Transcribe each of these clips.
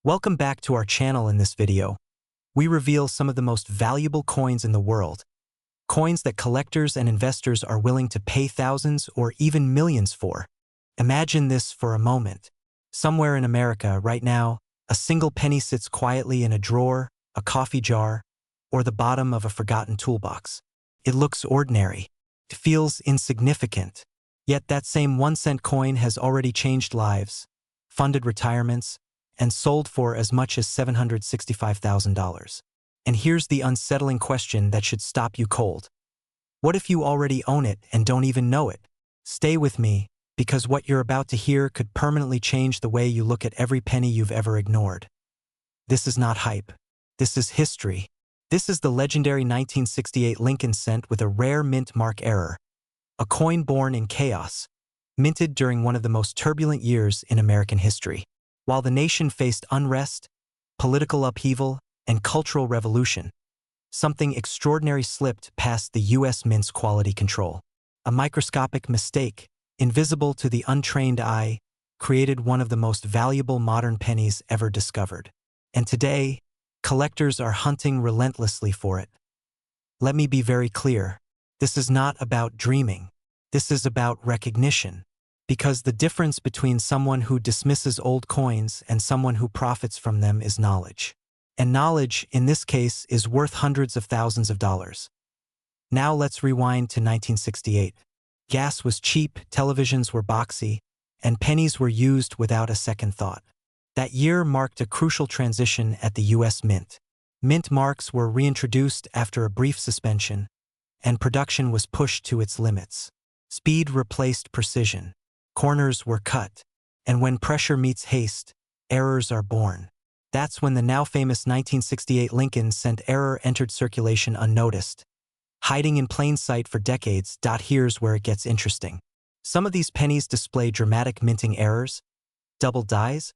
Welcome back to our channel. In this video, we reveal some of the most valuable coins in the world, coins that collectors and investors are willing to pay thousands or even millions for. Imagine this for a moment. Somewhere in America right now, a single penny sits quietly in a drawer, a coffee jar, or the bottom of a forgotten toolbox. It looks ordinary. It feels insignificant. Yet that same 1-cent coin has already changed lives, funded retirements, and sold for as much as $765,000. And here's the unsettling question that should stop you cold. What if you already own it and don't even know it? Stay with me, because what you're about to hear could permanently change the way you look at every penny you've ever ignored. This is not hype. This is history. This is the legendary 1968 Lincoln cent with a rare mint mark error, a coin born in chaos, minted during one of the most turbulent years in American history. While the nation faced unrest, political upheaval, and cultural revolution, something extraordinary slipped past the U.S. Mint's quality control. A microscopic mistake, invisible to the untrained eye, created one of the most valuable modern pennies ever discovered. And today, collectors are hunting relentlessly for it. Let me be very clear. This is not about dreaming. This is about recognition. Because the difference between someone who dismisses old coins and someone who profits from them is knowledge. And knowledge, in this case, is worth hundreds of thousands of dollars. Now let's rewind to 1968. Gas was cheap, televisions were boxy, and pennies were used without a second thought. That year marked a crucial transition at the U.S. Mint. Mint marks were reintroduced after a brief suspension, and production was pushed to its limits. Speed replaced precision. Corners were cut, and when pressure meets haste, errors are born. That's when the now famous 1968 Lincoln cent error entered circulation unnoticed, hiding in plain sight for decades. Here's where it gets interesting. Some of these pennies display dramatic minting errors, double dies,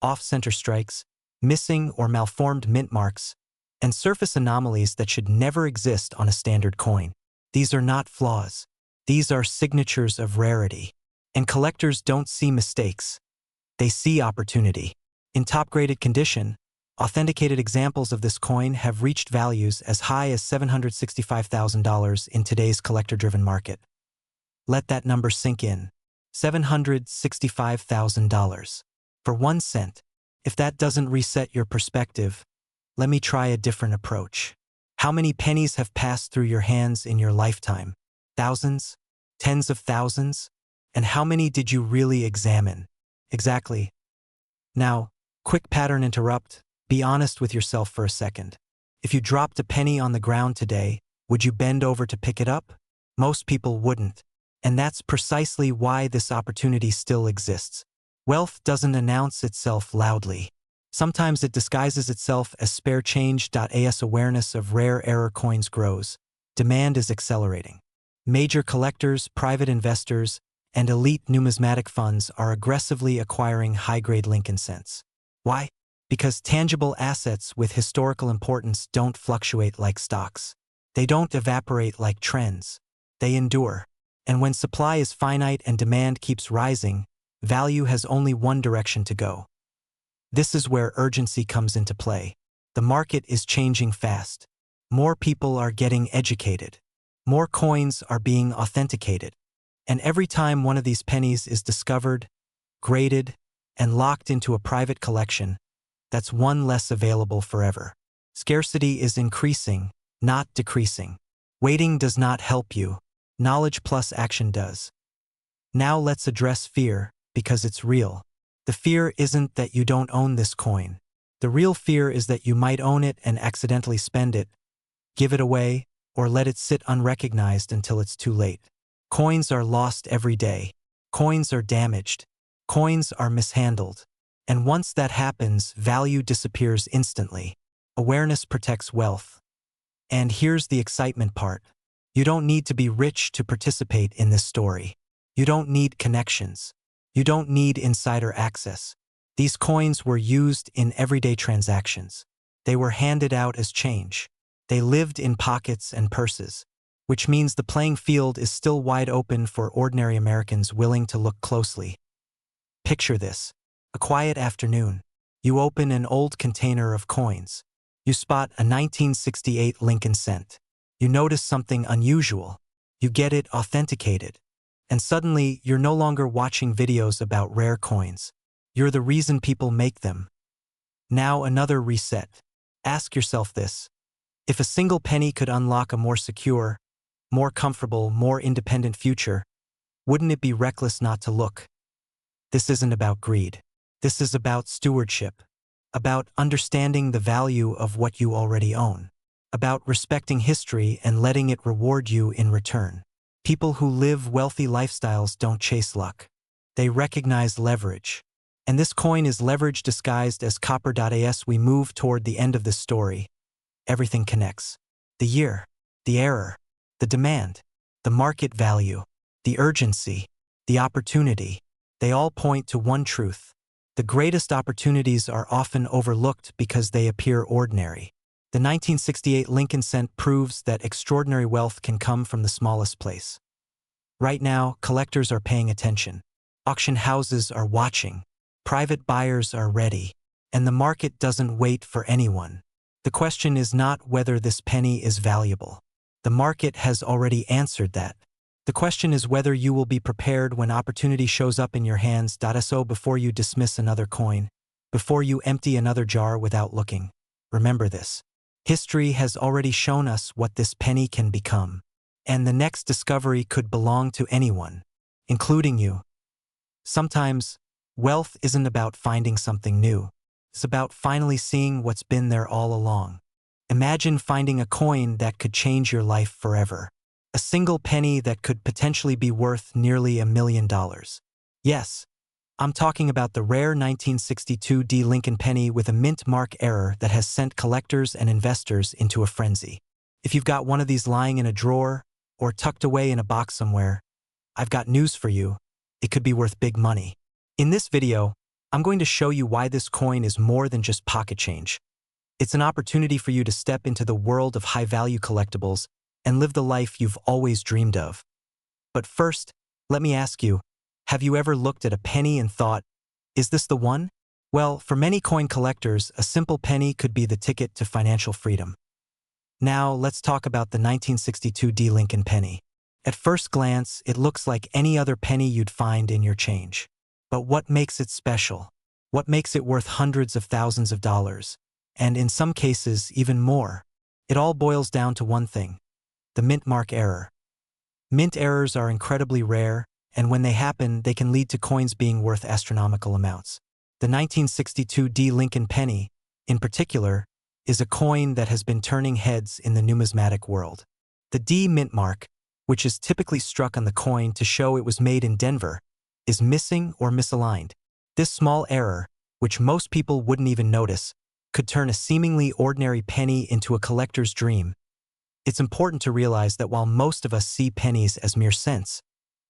off-center strikes, missing or malformed mint marks, and surface anomalies that should never exist on a standard coin. These are not flaws. These are signatures of rarity. And collectors don't see mistakes. They see opportunity. In top-graded condition, authenticated examples of this coin have reached values as high as $765,000 in today's collector-driven market. Let that number sink in. $765,000. For 1 cent. If that doesn't reset your perspective, let me try a different approach. How many pennies have passed through your hands in your lifetime? Thousands? Tens of thousands? And how many did you really examine? Exactly. Now, quick pattern interrupt. Be honest with yourself for a second. If you dropped a penny on the ground today, would you bend over to pick it up? Most people wouldn't. And that's precisely why this opportunity still exists. Wealth doesn't announce itself loudly. Sometimes it disguises itself as spare change. As awareness of rare error coins grows, demand is accelerating. Major collectors, private investors, and elite numismatic funds are aggressively acquiring high-grade Lincoln cents. Why? Because tangible assets with historical importance don't fluctuate like stocks. They don't evaporate like trends. They endure. And when supply is finite and demand keeps rising, value has only one direction to go. This is where urgency comes into play. The market is changing fast. More people are getting educated. More coins are being authenticated. And every time one of these pennies is discovered, graded, and locked into a private collection, that's one less available forever. Scarcity is increasing, not decreasing. Waiting does not help you. Knowledge plus action does. Now let's address fear, because it's real. The fear isn't that you don't own this coin. The real fear is that you might own it and accidentally spend it, give it away, or let it sit unrecognized until it's too late. Coins are lost every day. Coins are damaged. Coins are mishandled. And once that happens, value disappears instantly. Awareness protects wealth. And here's the excitement part. You don't need to be rich to participate in this story. You don't need connections. You don't need insider access. These coins were used in everyday transactions. They were handed out as change. They lived in pockets and purses, which means the playing field is still wide open for ordinary Americans willing to look closely. Picture this: a quiet afternoon. You open an old container of coins. You spot a 1968 Lincoln cent. You notice something unusual. You get it authenticated. And suddenly, you're no longer watching videos about rare coins. You're the reason people make them. Now another reset. Ask yourself this. If a single penny could unlock a more secure, more comfortable, more independent future, wouldn't it be reckless not to look? This isn't about greed. This is about stewardship, about understanding the value of what you already own, about respecting history and letting it reward you in return. People who live wealthy lifestyles don't chase luck. They recognize leverage. And this coin is leverage disguised as copper. As we move toward the end of this story, everything connects. The year, the error, the demand, the market value, the urgency, the opportunity, they all point to one truth. The greatest opportunities are often overlooked because they appear ordinary. The 1968 Lincoln cent proves that extraordinary wealth can come from the smallest place. Right now, collectors are paying attention. Auction houses are watching. Private buyers are ready. And the market doesn't wait for anyone. The question is not whether this penny is valuable. The market has already answered that. The question is whether you will be prepared when opportunity shows up in your hands. So before you dismiss another coin, before you empty another jar without looking, remember this. History has already shown us what this penny can become. And the next discovery could belong to anyone, including you. Sometimes, wealth isn't about finding something new. It's about finally seeing what's been there all along. Imagine finding a coin that could change your life forever. A single penny that could potentially be worth nearly $1 million. Yes, I'm talking about the rare 1962 Lincoln penny with a mint mark error that has sent collectors and investors into a frenzy. If you've got one of these lying in a drawer or tucked away in a box somewhere, I've got news for you. It could be worth big money. In this video, I'm going to show you why this coin is more than just pocket change. It's an opportunity for you to step into the world of high-value collectibles and live the life you've always dreamed of. But first, let me ask you, have you ever looked at a penny and thought, is this the one? Well, for many coin collectors, a simple penny could be the ticket to financial freedom. Now, let's talk about the 1962 Lincoln penny. At first glance, it looks like any other penny you'd find in your change. But what makes it special? What makes it worth hundreds of thousands of dollars? And in some cases, even more. It all boils down to one thing. The mint mark error. Mint errors are incredibly rare, and when they happen, they can lead to coins being worth astronomical amounts. The 1962 Lincoln penny, in particular, is a coin that has been turning heads in the numismatic world. The D mint mark, which is typically struck on the coin to show it was made in Denver, is missing or misaligned. This small error, which most people wouldn't even notice, could turn a seemingly ordinary penny into a collector's dream. It's important to realize that while most of us see pennies as mere cents,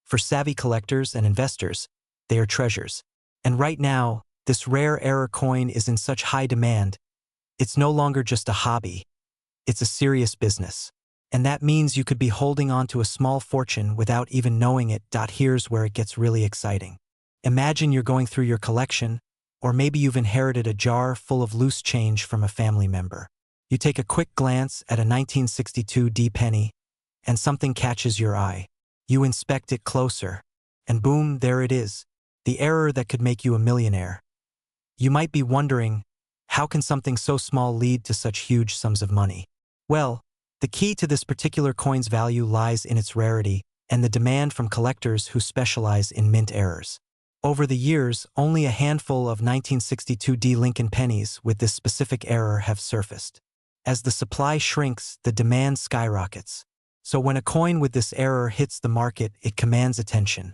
for savvy collectors and investors, they are treasures. And right now, this rare error coin is in such high demand, it's no longer just a hobby. It's a serious business. And that means you could be holding on to a small fortune without even knowing it. Here's where it gets really exciting. Imagine you're going through your collection, or maybe you've inherited a jar full of loose change from a family member. You take a quick glance at a 1962 penny, and something catches your eye. You inspect it closer, and boom, there it is, the error that could make you a millionaire. You might be wondering, how can something so small lead to such huge sums of money? Well, the key to this particular coin's value lies in its rarity and the demand from collectors who specialize in mint errors. Over the years, only a handful of 1962 Lincoln pennies with this specific error have surfaced. As the supply shrinks, the demand skyrockets. So when a coin with this error hits the market, it commands attention.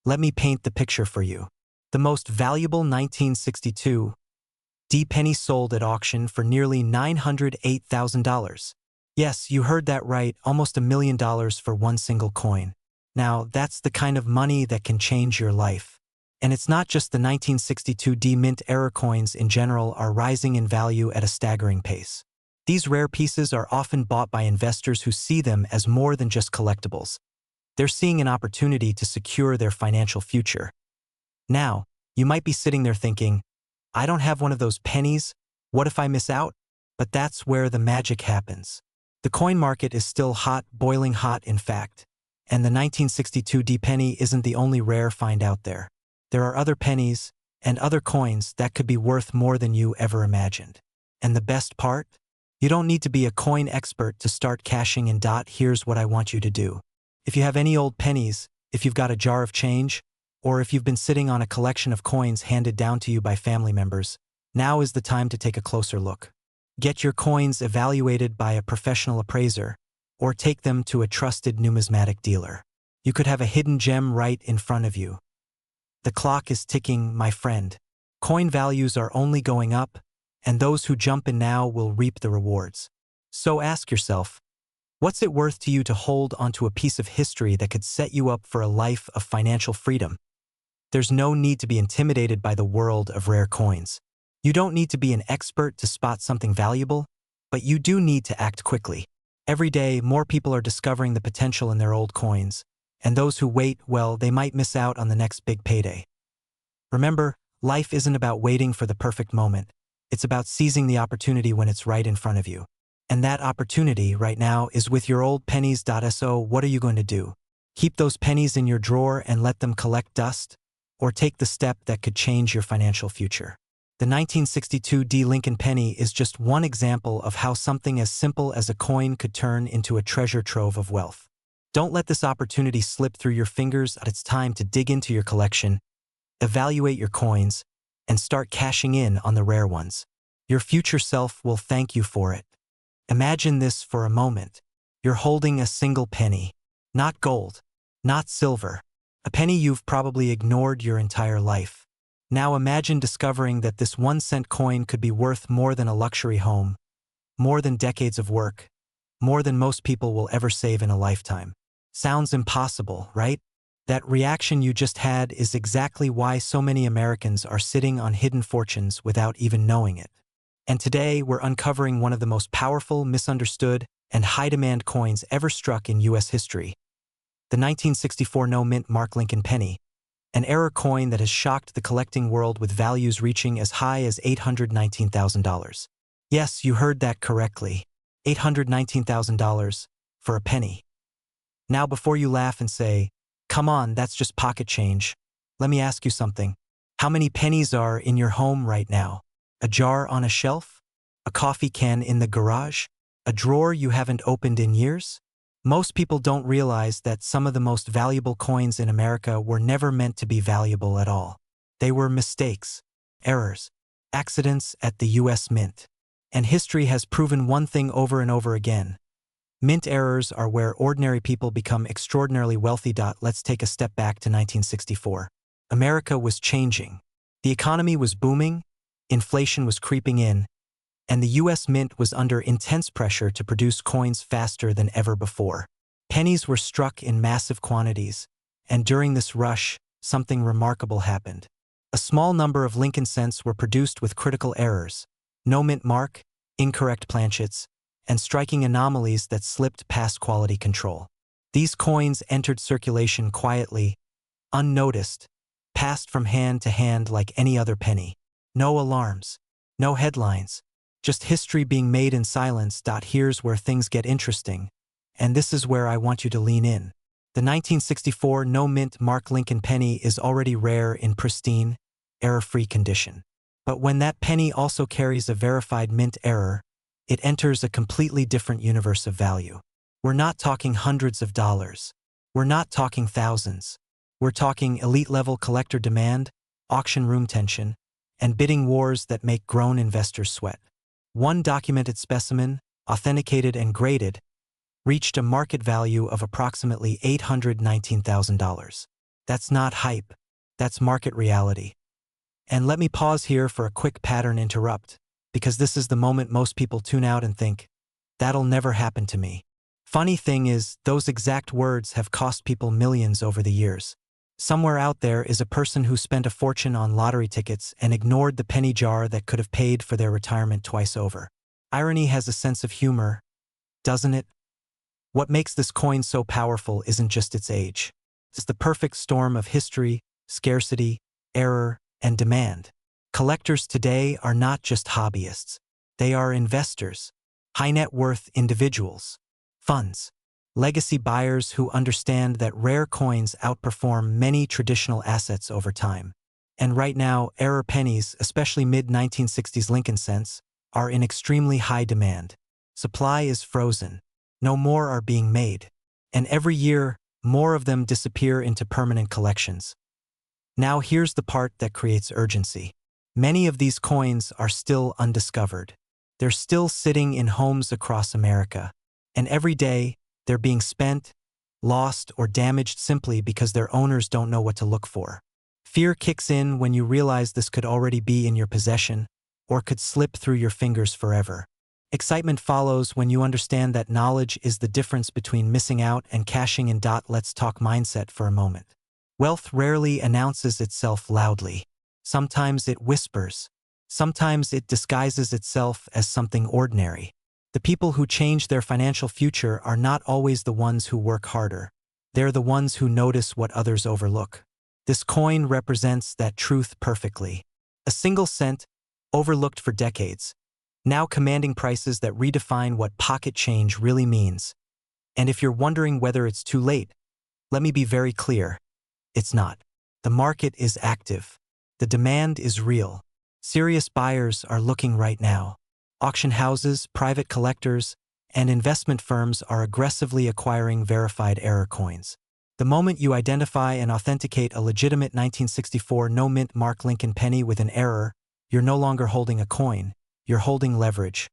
Let me paint the picture for you. The most valuable 1962 penny sold at auction for nearly $908,000. Yes, you heard that right, almost $1 million for one single coin. Now, that's the kind of money that can change your life. And it's not just the 1962 mint error coins in general are rising in value at a staggering pace. These rare pieces are often bought by investors who see them as more than just collectibles. They're seeing an opportunity to secure their financial future. Now, you might be sitting there thinking, I don't have one of those pennies. What if I miss out? But that's where the magic happens. The coin market is still hot, boiling hot in fact. And the 1962 D penny isn't the only rare find out there. There are other pennies and other coins that could be worth more than you ever imagined. And the best part? You don't need to be a coin expert to start cashing in. Here's what I want you to do. If you have any old pennies, if you've got a jar of change, or if you've been sitting on a collection of coins handed down to you by family members, now is the time to take a closer look. Get your coins evaluated by a professional appraiser, or take them to a trusted numismatic dealer. You could have a hidden gem right in front of you. The clock is ticking, my friend. Coin values are only going up, and those who jump in now will reap the rewards. So ask yourself, what's it worth to you to hold onto a piece of history that could set you up for a life of financial freedom? There's no need to be intimidated by the world of rare coins. You don't need to be an expert to spot something valuable, but you do need to act quickly. Every day, more people are discovering the potential in their old coins, and those who wait, well, they might miss out on the next big payday. Remember, life isn't about waiting for the perfect moment. It's about seizing the opportunity when it's right in front of you. And that opportunity right now is with your old pennies. So what are you going to do? Keep those pennies in your drawer and let them collect dust? Or take the step that could change your financial future? The 1962 D Lincoln penny is just one example of how something as simple as a coin could turn into a treasure trove of wealth. Don't let this opportunity slip through your fingers. It's time to dig into your collection, evaluate your coins, and start cashing in on the rare ones. Your future self will thank you for it. Imagine this for a moment. You're holding a single penny. Not gold, not silver. A penny you've probably ignored your entire life. Now imagine discovering that this 1-cent coin could be worth more than a luxury home, more than decades of work, more than most people will ever save in a lifetime. Sounds impossible, right? That reaction you just had is exactly why so many Americans are sitting on hidden fortunes without even knowing it. And today, we're uncovering one of the most powerful, misunderstood, and high-demand coins ever struck in U.S. history. The 1964 no-mint Mark Lincoln penny, an error coin that has shocked the collecting world with values reaching as high as $819,000. Yes, you heard that correctly. $819,000 for a penny. Now before you laugh and say, "Come on, that's just pocket change," let me ask you something. How many pennies are in your home right now? A jar on a shelf? A coffee can in the garage? A drawer you haven't opened in years? Most people don't realize that some of the most valuable coins in America were never meant to be valuable at all. They were mistakes, errors, accidents at the U.S. Mint. And history has proven one thing over and over again. Mint errors are where ordinary people become extraordinarily wealthy. Let's take a step back to 1964. America was changing. The economy was booming, inflation was creeping in, and the U.S. Mint was under intense pressure to produce coins faster than ever before. Pennies were struck in massive quantities, and during this rush, something remarkable happened. A small number of Lincoln cents were produced with critical errors, no mint mark, incorrect planchets, and striking anomalies that slipped past quality control. These coins entered circulation quietly, unnoticed, passed from hand to hand like any other penny. No alarms, no headlines, just history being made in silence. Here's where things get interesting, and this is where I want you to lean in. The 1964 no-mint Mark Lincoln penny is already rare in pristine, error-free condition. But when that penny also carries a verified mint error, it enters a completely different universe of value. We're not talking hundreds of dollars. We're not talking thousands. We're talking elite-level collector demand, auction room tension, and bidding wars that make grown investors sweat. One documented specimen, authenticated and graded, reached a market value of approximately $819,000. That's not hype. That's market reality. And let me pause here for a quick pattern interrupt, because this is the moment most people tune out and think, "That'll never happen to me." Funny thing is, those exact words have cost people millions over the years. Somewhere out there is a person who spent a fortune on lottery tickets and ignored the penny jar that could have paid for their retirement twice over. Irony has a sense of humor, doesn't it? What makes this coin so powerful isn't just its age. It's the perfect storm of history, scarcity, error, and demand. Collectors today are not just hobbyists. They are investors, high net worth individuals, funds, legacy buyers who understand that rare coins outperform many traditional assets over time. And right now, error pennies, especially mid-1960s Lincoln cents, are in extremely high demand. Supply is frozen. No more are being made. And every year, more of them disappear into permanent collections. Now here's the part that creates urgency. Many of these coins are still undiscovered. They're still sitting in homes across America. And every day, they're being spent, lost, or damaged simply because their owners don't know what to look for. Fear kicks in when you realize this could already be in your possession, or could slip through your fingers forever. Excitement follows when you understand that knowledge is the difference between missing out and cashing in. Let's talk mindset for a moment. Wealth rarely announces itself loudly. Sometimes it whispers. Sometimes it disguises itself as something ordinary. The people who change their financial future are not always the ones who work harder. They're the ones who notice what others overlook. This coin represents that truth perfectly. A single cent, overlooked for decades, now commanding prices that redefine what pocket change really means. And if you're wondering whether it's too late, let me be very clear. It's not. The market is active. The demand is real. Serious buyers are looking right now. Auction houses, private collectors, and investment firms are aggressively acquiring verified error coins. The moment you identify and authenticate a legitimate 1964 no-mint mark Lincoln penny with an error, you're no longer holding a coin, you're holding leverage.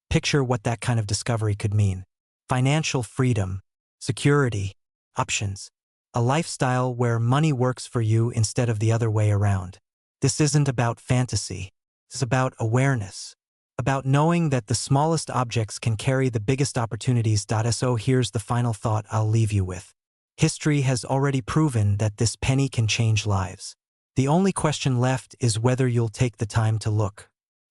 Picture what that kind of discovery could mean. Financial freedom, security, options. A lifestyle where money works for you instead of the other way around. This isn't about fantasy. It's about awareness. About knowing that the smallest objects can carry the biggest opportunities. So here's the final thought I'll leave you with. History has already proven that this penny can change lives. The only question left is whether you'll take the time to look.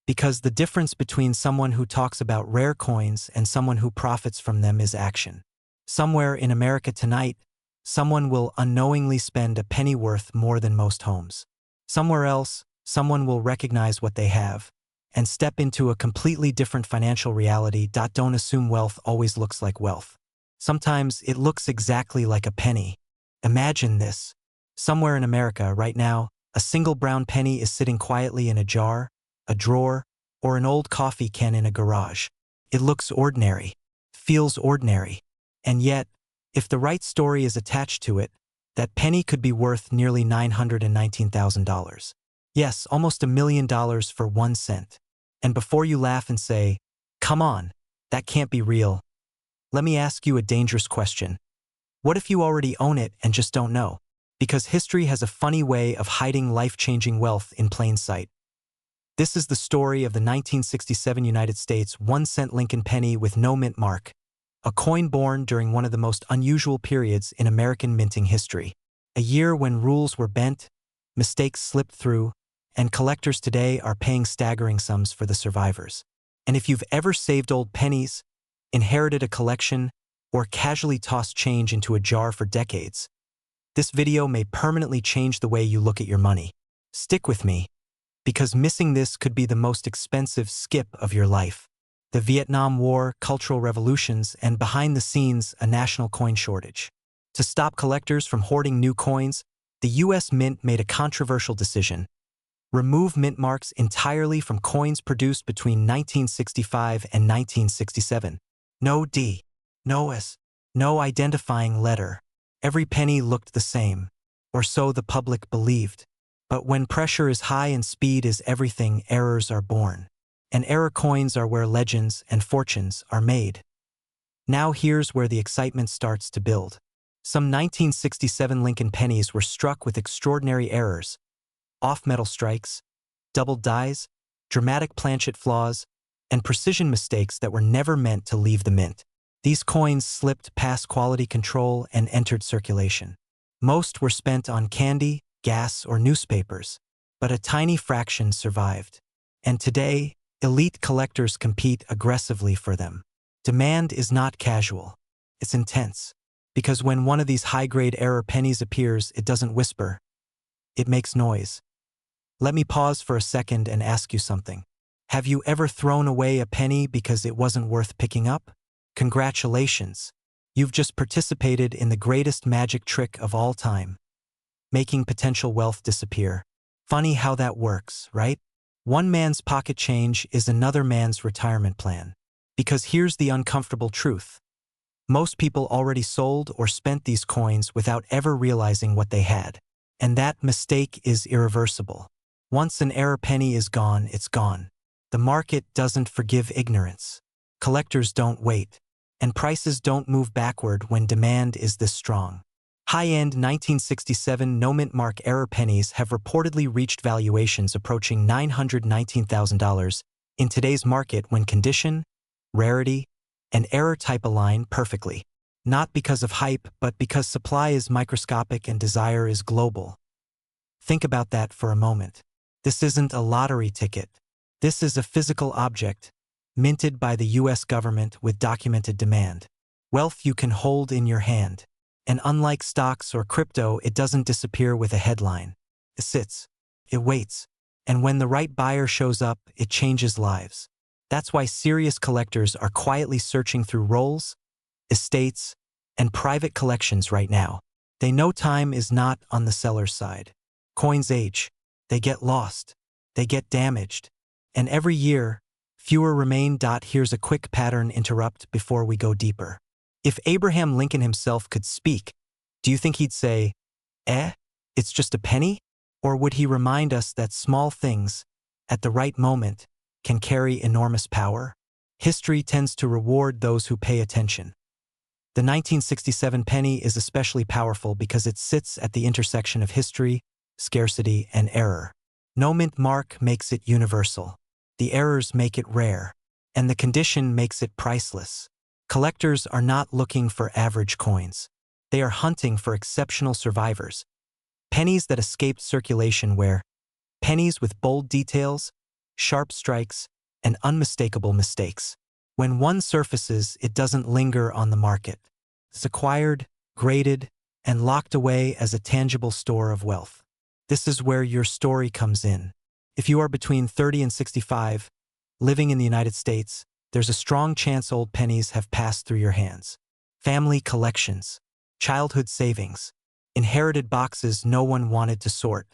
Because the difference between someone who talks about rare coins and someone who profits from them is action. Somewhere in America tonight, someone will unknowingly spend a penny worth more than most homes. Somewhere else, someone will recognize what they have and step into a completely different financial reality. Don't assume wealth always looks like wealth. Sometimes it looks exactly like a penny. Imagine this. Somewhere in America right now, a single brown penny is sitting quietly in a jar, a drawer, or an old coffee can in a garage. It looks ordinary, feels ordinary, and yet, if the right story is attached to it, that penny could be worth nearly $919,000. Yes, almost $1 million for 1 cent. And before you laugh and say, "Come on, that can't be real," let me ask you a dangerous question. What if you already own it and just don't know? Because history has a funny way of hiding life-changing wealth in plain sight. This is the story of the 1967 United States 1-cent Lincoln penny with no mint mark, a coin born during one of the most unusual periods in American minting history. A year when rules were bent, mistakes slipped through, and collectors today are paying staggering sums for the survivors. And if you've ever saved old pennies, inherited a collection, or casually tossed change into a jar for decades, this video may permanently change the way you look at your money. Stick with me, because missing this could be the most expensive skip of your life. The Vietnam War, cultural revolutions, and behind the scenes, a national coin shortage. To stop collectors from hoarding new coins, the U.S. Mint made a controversial decision. Remove mint marks entirely from coins produced between 1965 and 1967. No D, no S, no identifying letter. Every penny looked the same, or so the public believed. But when pressure is high and speed is everything, errors are born. And error coins are where legends and fortunes are made. Now here's where the excitement starts to build. Some 1967 Lincoln pennies were struck with extraordinary errors. Off-metal strikes, doubled dies, dramatic planchet flaws, and precision mistakes that were never meant to leave the mint. These coins slipped past quality control and entered circulation. Most were spent on candy, gas, or newspapers, but a tiny fraction survived. And today, elite collectors compete aggressively for them. Demand is not casual. It's intense. Because when one of these high-grade error pennies appears, it doesn't whisper. It makes noise. Let me pause for a second and ask you something. Have you ever thrown away a penny because it wasn't worth picking up? Congratulations. You've just participated in the greatest magic trick of all time, making potential wealth disappear. Funny how that works, right? One man's pocket change is another man's retirement plan. Because here's the uncomfortable truth. Most people already sold or spent these coins without ever realizing what they had. And that mistake is irreversible. Once an error penny is gone, it's gone. The market doesn't forgive ignorance. Collectors don't wait. And prices don't move backward when demand is this strong. High-end 1967 no-mint mark error pennies have reportedly reached valuations approaching $919,000 in today's market when condition, rarity, and error type align perfectly. Not because of hype, but because supply is microscopic and desire is global. Think about that for a moment. This isn't a lottery ticket. This is a physical object, minted by the US government with documented demand. Wealth you can hold in your hand. And unlike stocks or crypto, it doesn't disappear with a headline. It sits. It waits. And when the right buyer shows up, it changes lives. That's why serious collectors are quietly searching through rolls, estates, and private collections right now. They know time is not on the seller's side. Coins age. They get lost. They get damaged. And every year, fewer remain. Here's a quick pattern interrupt before we go deeper. If Abraham Lincoln himself could speak, do you think he'd say, it's just a penny? Or would he remind us that small things, at the right moment, can carry enormous power? History tends to reward those who pay attention. The 1967 penny is especially powerful because it sits at the intersection of history, scarcity, and error. No mint mark makes it universal. The errors make it rare. And the condition makes it priceless. Collectors are not looking for average coins. They are hunting for exceptional survivors. Pennies that escaped circulation pennies with bold details, sharp strikes, and unmistakable mistakes. When one surfaces, it doesn't linger on the market. It's acquired, graded, and locked away as a tangible store of wealth. This is where your story comes in. If you are between 30 and 65, living in the United States, there's a strong chance old pennies have passed through your hands. Family collections, childhood savings, inherited boxes no one wanted to sort.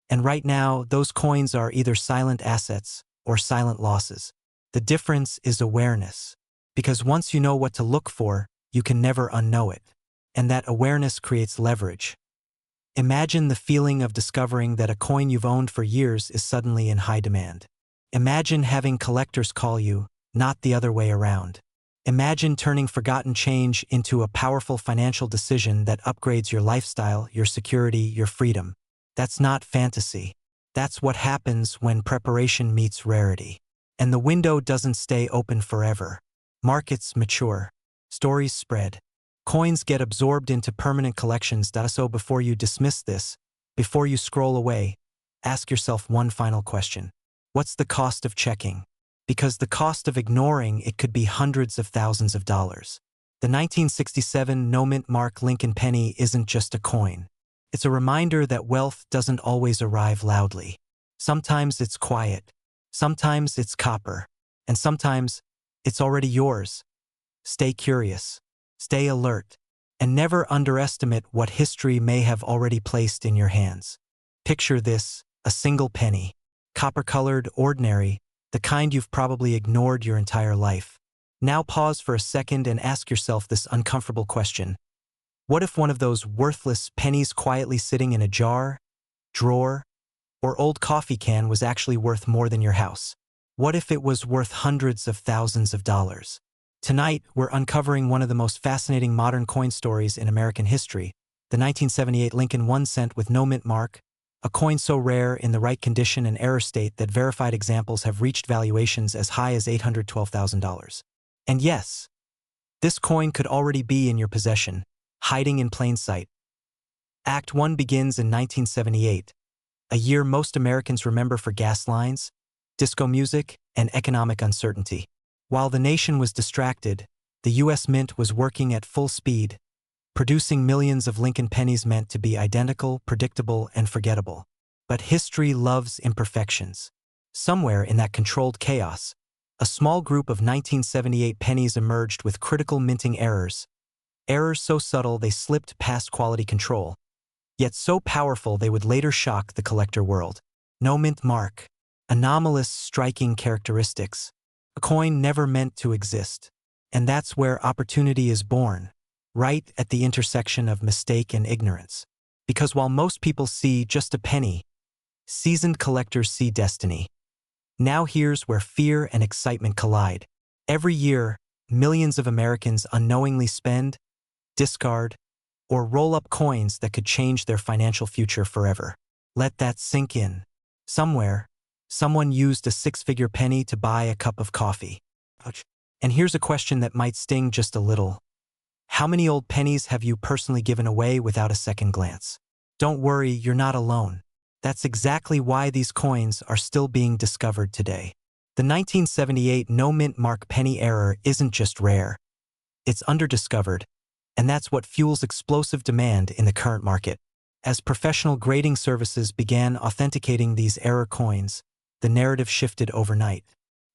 And right now, those coins are either silent assets or silent losses. The difference is awareness. Because once you know what to look for, you can never unknow it. And that awareness creates leverage. Imagine the feeling of discovering that a coin you've owned for years is suddenly in high demand. Imagine having collectors call you, not the other way around. Imagine turning forgotten change into a powerful financial decision that upgrades your lifestyle, your security, your freedom. That's not fantasy. That's what happens when preparation meets rarity. And the window doesn't stay open forever. Markets mature. Stories spread. Coins get absorbed into permanent collections. So before you dismiss this, before you scroll away, ask yourself one final question. What's the cost of checking? Because the cost of ignoring it could be hundreds of thousands of dollars. The 1967 no-mint mark Lincoln penny isn't just a coin. It's a reminder that wealth doesn't always arrive loudly. Sometimes it's quiet. Sometimes it's copper. And sometimes it's already yours. Stay curious. Stay alert. And never underestimate what history may have already placed in your hands. Picture this, a single penny. Copper-colored, ordinary, the kind you've probably ignored your entire life. Now pause for a second and ask yourself this uncomfortable question. What if one of those worthless pennies quietly sitting in a jar, drawer, or old coffee can was actually worth more than your house? What if it was worth hundreds of thousands of dollars? Tonight, we're uncovering one of the most fascinating modern coin stories in American history, the 1978 Lincoln 1 cent with no mint mark, a coin so rare in the right condition and error state that verified examples have reached valuations as high as $812,000. And yes, this coin could already be in your possession, hiding in plain sight. Act 1 begins in 1978, a year most Americans remember for gas lines, disco music, and economic uncertainty. While the nation was distracted, the U.S. Mint was working at full speed, producing millions of Lincoln pennies meant to be identical, predictable, and forgettable. But history loves imperfections. Somewhere in that controlled chaos, a small group of 1978 pennies emerged with critical minting errors. Errors so subtle they slipped past quality control, yet so powerful they would later shock the collector world. No mint mark. Anomalous, striking characteristics. A coin never meant to exist. And that's where opportunity is born, right at the intersection of mistake and ignorance. Because while most people see just a penny, seasoned collectors see destiny. Now here's where fear and excitement collide. Every year, millions of Americans unknowingly spend, discard, or roll up coins that could change their financial future forever. Let that sink in. Somewhere, someone used a six-figure penny to buy a cup of coffee. Ouch. And here's a question that might sting just a little. How many old pennies have you personally given away without a second glance? Don't worry, you're not alone. That's exactly why these coins are still being discovered today. The 1978 no-mint mark penny error isn't just rare. It's underdiscovered, and that's what fuels explosive demand in the current market. As professional grading services began authenticating these error coins, the narrative shifted overnight.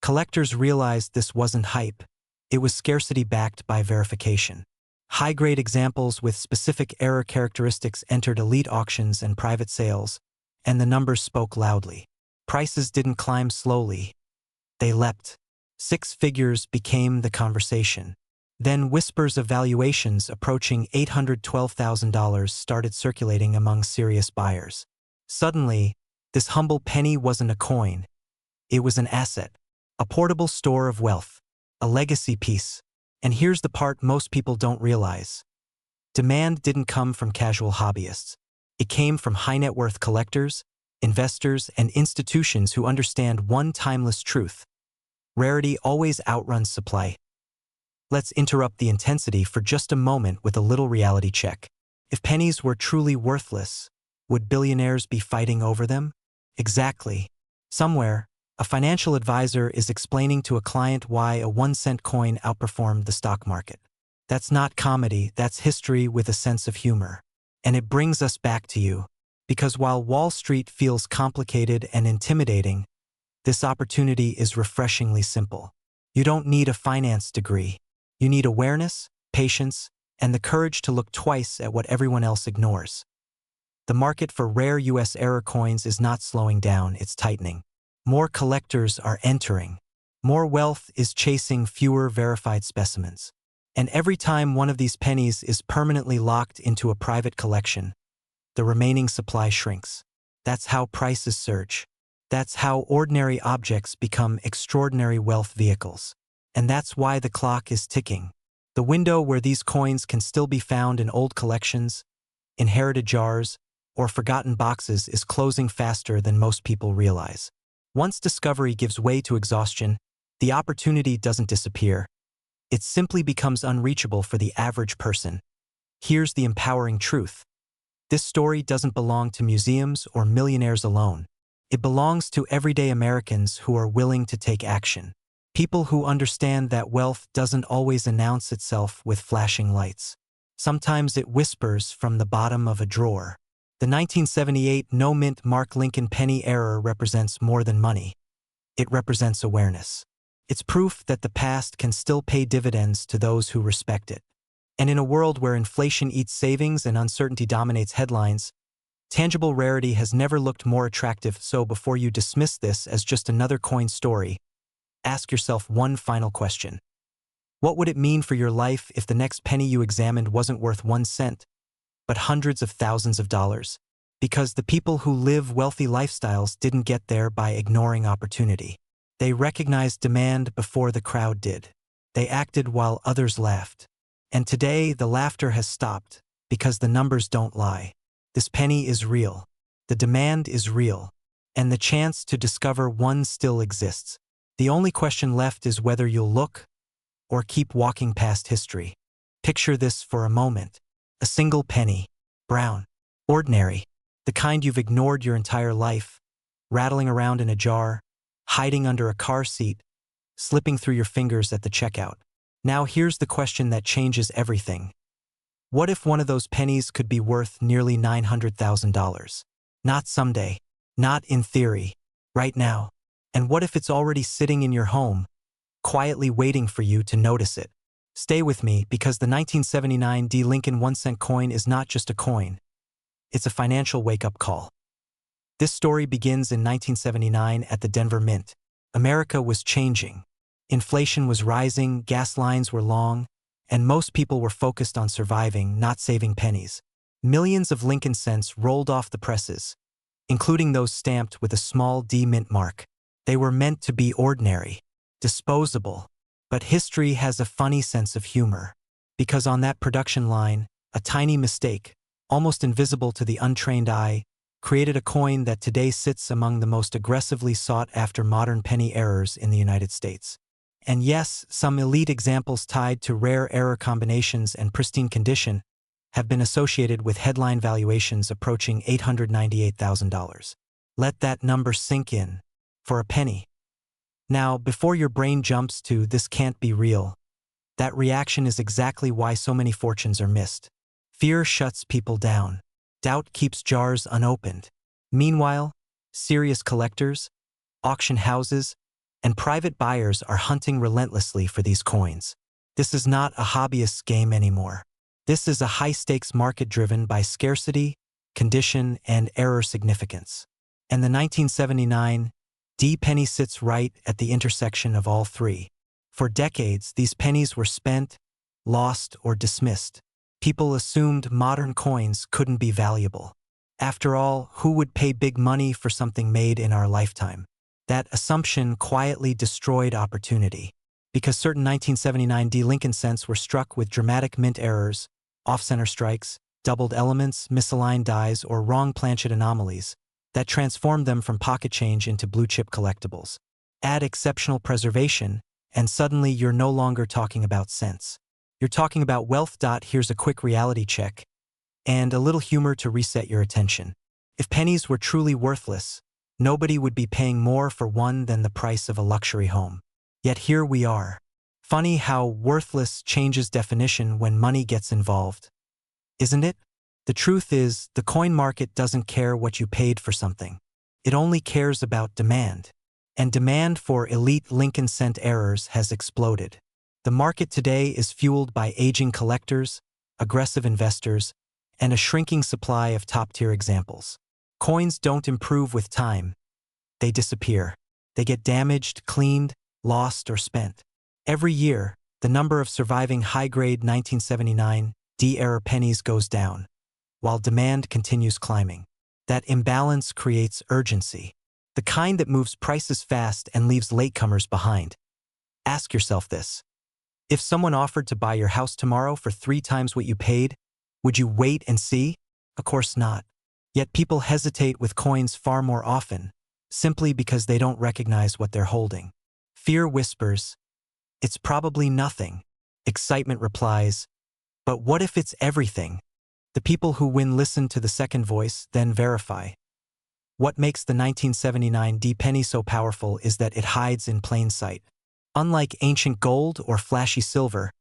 Collectors realized this wasn't hype. It was scarcity backed by verification. High-grade examples with specific error characteristics entered elite auctions and private sales, and the numbers spoke loudly. Prices didn't climb slowly. They leapt. Six figures became the conversation. Then whispers of valuations approaching $812,000 started circulating among serious buyers. Suddenly, this humble penny wasn't a coin. It was an asset, a portable store of wealth, a legacy piece. And here's the part most people don't realize. Demand didn't come from casual hobbyists. It came from high-net-worth collectors, investors, and institutions who understand one timeless truth. Rarity always outruns supply. Let's interrupt the intensity for just a moment with a little reality check. If pennies were truly worthless, would billionaires be fighting over them? Exactly. Somewhere, a financial advisor is explaining to a client why a 1-cent coin outperformed the stock market. That's not comedy, that's history with a sense of humor. And it brings us back to you. Because while Wall Street feels complicated and intimidating, this opportunity is refreshingly simple. You don't need a finance degree. You need awareness, patience, and the courage to look twice at what everyone else ignores. The market for rare US error coins is not slowing down, it's tightening. More collectors are entering. More wealth is chasing fewer verified specimens. And every time one of these pennies is permanently locked into a private collection, the remaining supply shrinks. That's how prices surge. That's how ordinary objects become extraordinary wealth vehicles. And that's why the clock is ticking. The window where these coins can still be found in old collections, inherited jars, or forgotten boxes is closing faster than most people realize. Once discovery gives way to exhaustion, the opportunity doesn't disappear. It simply becomes unreachable for the average person. Here's the empowering truth. This story doesn't belong to museums or millionaires alone. It belongs to everyday Americans who are willing to take action. People who understand that wealth doesn't always announce itself with flashing lights. Sometimes it whispers from the bottom of a drawer. The 1978 no-mint mark Lincoln penny error represents more than money. It represents awareness. It's proof that the past can still pay dividends to those who respect it. And in a world where inflation eats savings and uncertainty dominates headlines, tangible rarity has never looked more attractive. So before you dismiss this as just another coin story, ask yourself one final question. What would it mean for your life if the next penny you examined wasn't worth 1 cent, but hundreds of thousands of dollars? Because the people who live wealthy lifestyles didn't get there by ignoring opportunity. They recognized demand before the crowd did. They acted while others laughed. And today, the laughter has stopped because the numbers don't lie. This penny is real. The demand is real. And the chance to discover one still exists. The only question left is whether you'll look or keep walking past history. Picture this for a moment. A single penny, brown, ordinary, the kind you've ignored your entire life, rattling around in a jar, hiding under a car seat, slipping through your fingers at the checkout. Now here's the question that changes everything. What if one of those pennies could be worth nearly $900,000? Not someday, Not in theory. Right now. And what if it's already sitting in your home, quietly waiting for you to notice it? Stay with me, because the 1979 D. Lincoln 1-cent coin is not just a coin. It's a financial wake-up call. This story begins in 1979 at the Denver Mint. America was changing. Inflation was rising, gas lines were long, and most people were focused on surviving, not saving pennies. Millions of Lincoln cents rolled off the presses, including those stamped with a small D mint mark. They were meant to be ordinary, disposable. But history has a funny sense of humor, because on that production line, a tiny mistake, almost invisible to the untrained eye, created a coin that today sits among the most aggressively sought-after modern penny errors in the United States. And yes, some elite examples tied to rare error combinations and pristine condition have been associated with headline valuations approaching $898,000. Let that number sink in. For a penny. Now, before your brain jumps to "this can't be real," that reaction is exactly why so many fortunes are missed. Fear shuts people down. Doubt keeps jars unopened. Meanwhile, serious collectors, auction houses, and private buyers are hunting relentlessly for these coins. This is not a hobbyist's game anymore. This is a high-stakes market driven by scarcity, condition, and error significance. And the 1979 D penny sits right at the intersection of all three. For decades, these pennies were spent, lost, or dismissed. People assumed modern coins couldn't be valuable. After all, who would pay big money for something made in our lifetime? That assumption quietly destroyed opportunity, because certain 1979 D Lincoln cents were struck with dramatic mint errors, off-center strikes, doubled elements, misaligned dies, or wrong planchet anomalies that transformed them from pocket change into blue-chip collectibles. Add exceptional preservation, and suddenly you're no longer talking about cents. You're talking about wealth. Here's a quick reality check, and a little humor to reset your attention. If pennies were truly worthless, nobody would be paying more for one than the price of a luxury home. Yet here we are. Funny how worthless changes definition when money gets involved, isn't it? The truth is, the coin market doesn't care what you paid for something. It only cares about demand. And demand for elite Lincoln cent errors has exploded. The market today is fueled by aging collectors, aggressive investors, and a shrinking supply of top-tier examples. Coins don't improve with time. They disappear. They get damaged, cleaned, lost, or spent. Every year, the number of surviving high-grade 1979 D-era pennies goes down, while demand continues climbing. That imbalance creates urgency, the kind that moves prices fast and leaves latecomers behind. Ask yourself this. If someone offered to buy your house tomorrow for 3 times what you paid, would you wait and see? Of course not. Yet people hesitate with coins far more often, simply because they don't recognize what they're holding. Fear whispers, "It's probably nothing." Excitement replies, "But what if it's everything?" The people who win listen to the second voice, then verify. What makes the 1979 D penny so powerful is that it hides in plain sight. Unlike ancient gold or flashy silver,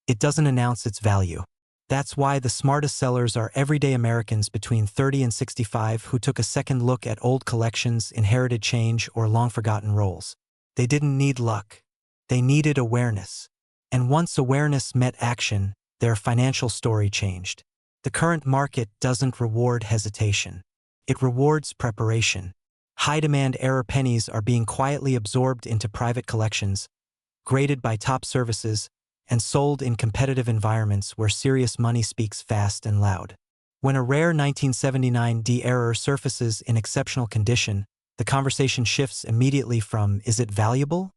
it doesn't announce its value. That's why the smartest sellers are everyday Americans between 30 and 65 who took a second look at old collections, inherited change, or long-forgotten rolls. They didn't need luck. They needed awareness. And once awareness met action, their financial story changed. The current market doesn't reward hesitation. It rewards preparation. High-demand error pennies are being quietly absorbed into private collections, graded by top services, and sold in competitive environments where serious money speaks fast and loud. When a rare 1979 D error surfaces in exceptional condition, the conversation shifts immediately from "is it valuable?"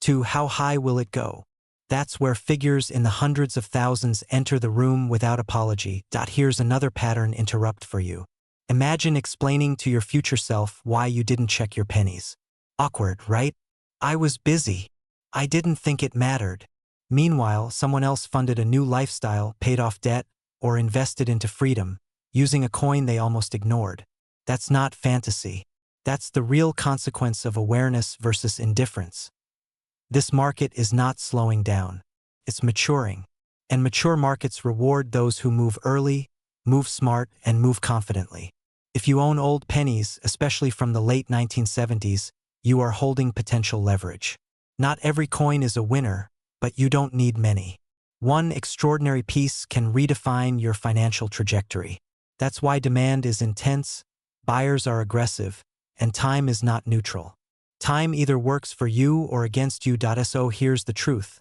to "how high will it go?" That's where figures in the hundreds of thousands enter the room without apology. Here's another pattern interrupt for you. Imagine explaining to your future self why you didn't check your pennies. Awkward, right? "I was busy. I didn't think it mattered." Meanwhile, someone else funded a new lifestyle, paid off debt, or invested into freedom, using a coin they almost ignored. That's not fantasy. That's the real consequence of awareness versus indifference. This market is not slowing down. It's maturing. And mature markets reward those who move early, move smart, and move confidently. If you own old pennies, especially from the late 1970s, you are holding potential leverage. Not every coin is a winner, but you don't need many. One extraordinary piece can redefine your financial trajectory. That's why demand is intense, buyers are aggressive, and time is not neutral. Time either works for you or against you. So here's the truth,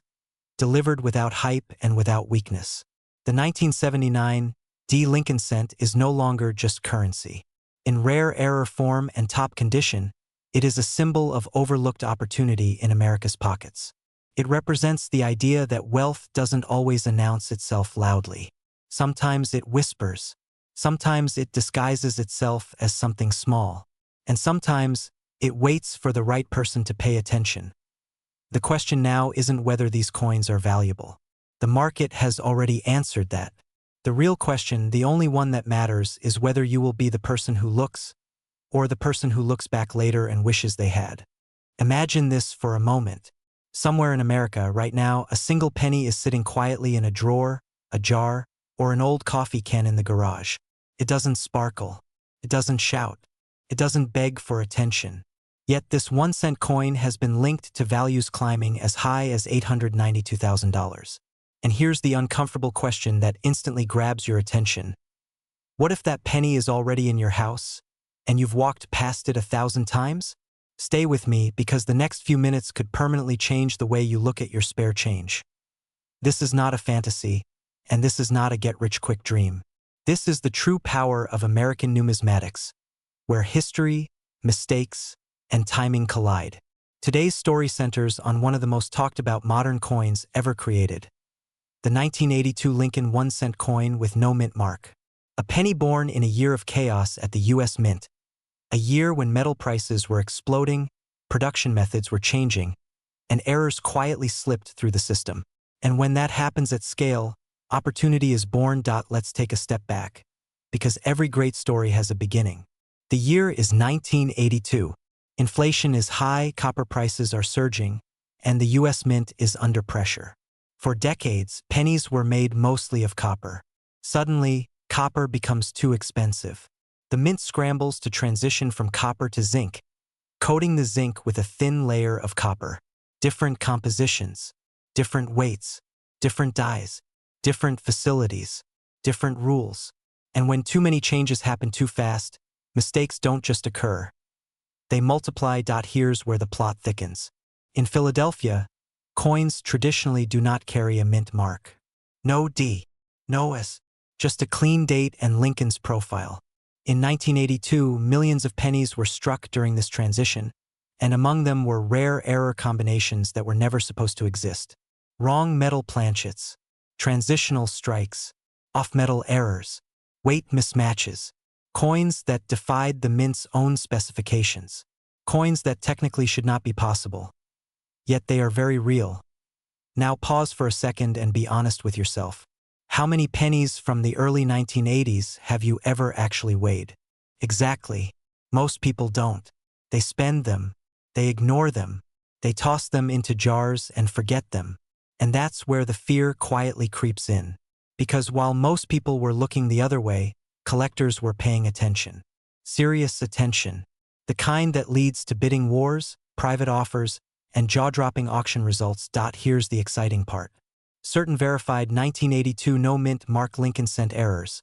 delivered without hype and without weakness. The 1979 D. Lincoln cent is no longer just currency. In rare error form and top condition, it is a symbol of overlooked opportunity in America's pockets. It represents the idea that wealth doesn't always announce itself loudly. Sometimes it whispers. Sometimes it disguises itself as something small. And sometimes it waits for the right person to pay attention. The question now isn't whether these coins are valuable. The market has already answered that. The real question, the only one that matters, is whether you will be the person who looks, or the person who looks back later and wishes they had. Imagine this for a moment. Somewhere in America, right now, a single penny is sitting quietly in a drawer, a jar, or an old coffee can in the garage. It doesn't sparkle. It doesn't shout. It doesn't beg for attention. Yet this 1-cent coin has been linked to values climbing as high as $892,000. And here's the uncomfortable question that instantly grabs your attention. What if that penny is already in your house, and you've walked past it 1,000 times? Stay with me, because the next few minutes could permanently change the way you look at your spare change. This is not a fantasy, and this is not a get-rich-quick dream. This is the true power of American numismatics, where history, mistakes, and timing collide. Today's story centers on one of the most talked-about modern coins ever created, the 1982 Lincoln 1-cent coin with no mint mark. A penny born in a year of chaos at the U.S. Mint, a year when metal prices were exploding, production methods were changing, and errors quietly slipped through the system. And when that happens at scale, opportunity is born. Let's take a step back, because every great story has a beginning. The year is 1982. Inflation is high, copper prices are surging, and the U.S. Mint is under pressure. For decades, pennies were made mostly of copper. Suddenly, copper becomes too expensive. The mint scrambles to transition from copper to zinc, coating the zinc with a thin layer of copper. Different compositions, different weights, different dyes, different facilities, different rules. And when too many changes happen too fast, mistakes don't just occur. They multiply. Here's where the plot thickens. In Philadelphia, coins traditionally do not carry a mint mark. No D, no S, just a clean date and Lincoln's profile. In 1982, millions of pennies were struck during this transition, and among them were rare error combinations that were never supposed to exist. Wrong metal planchets, transitional strikes, off-metal errors, weight mismatches, coins that defied the mint's own specifications, coins that technically should not be possible. Yet they are very real. Now pause for a second and be honest with yourself. How many pennies from the early 1980s have you ever actually weighed? Exactly. Most people don't. They spend them. They ignore them. They toss them into jars and forget them. And that's where the fear quietly creeps in. Because while most people were looking the other way, collectors were paying attention. Serious attention. The kind that leads to bidding wars, private offers, and jaw-dropping auction results. Here's the exciting part. Certain verified 1982 no-mint mark Lincoln cent errors,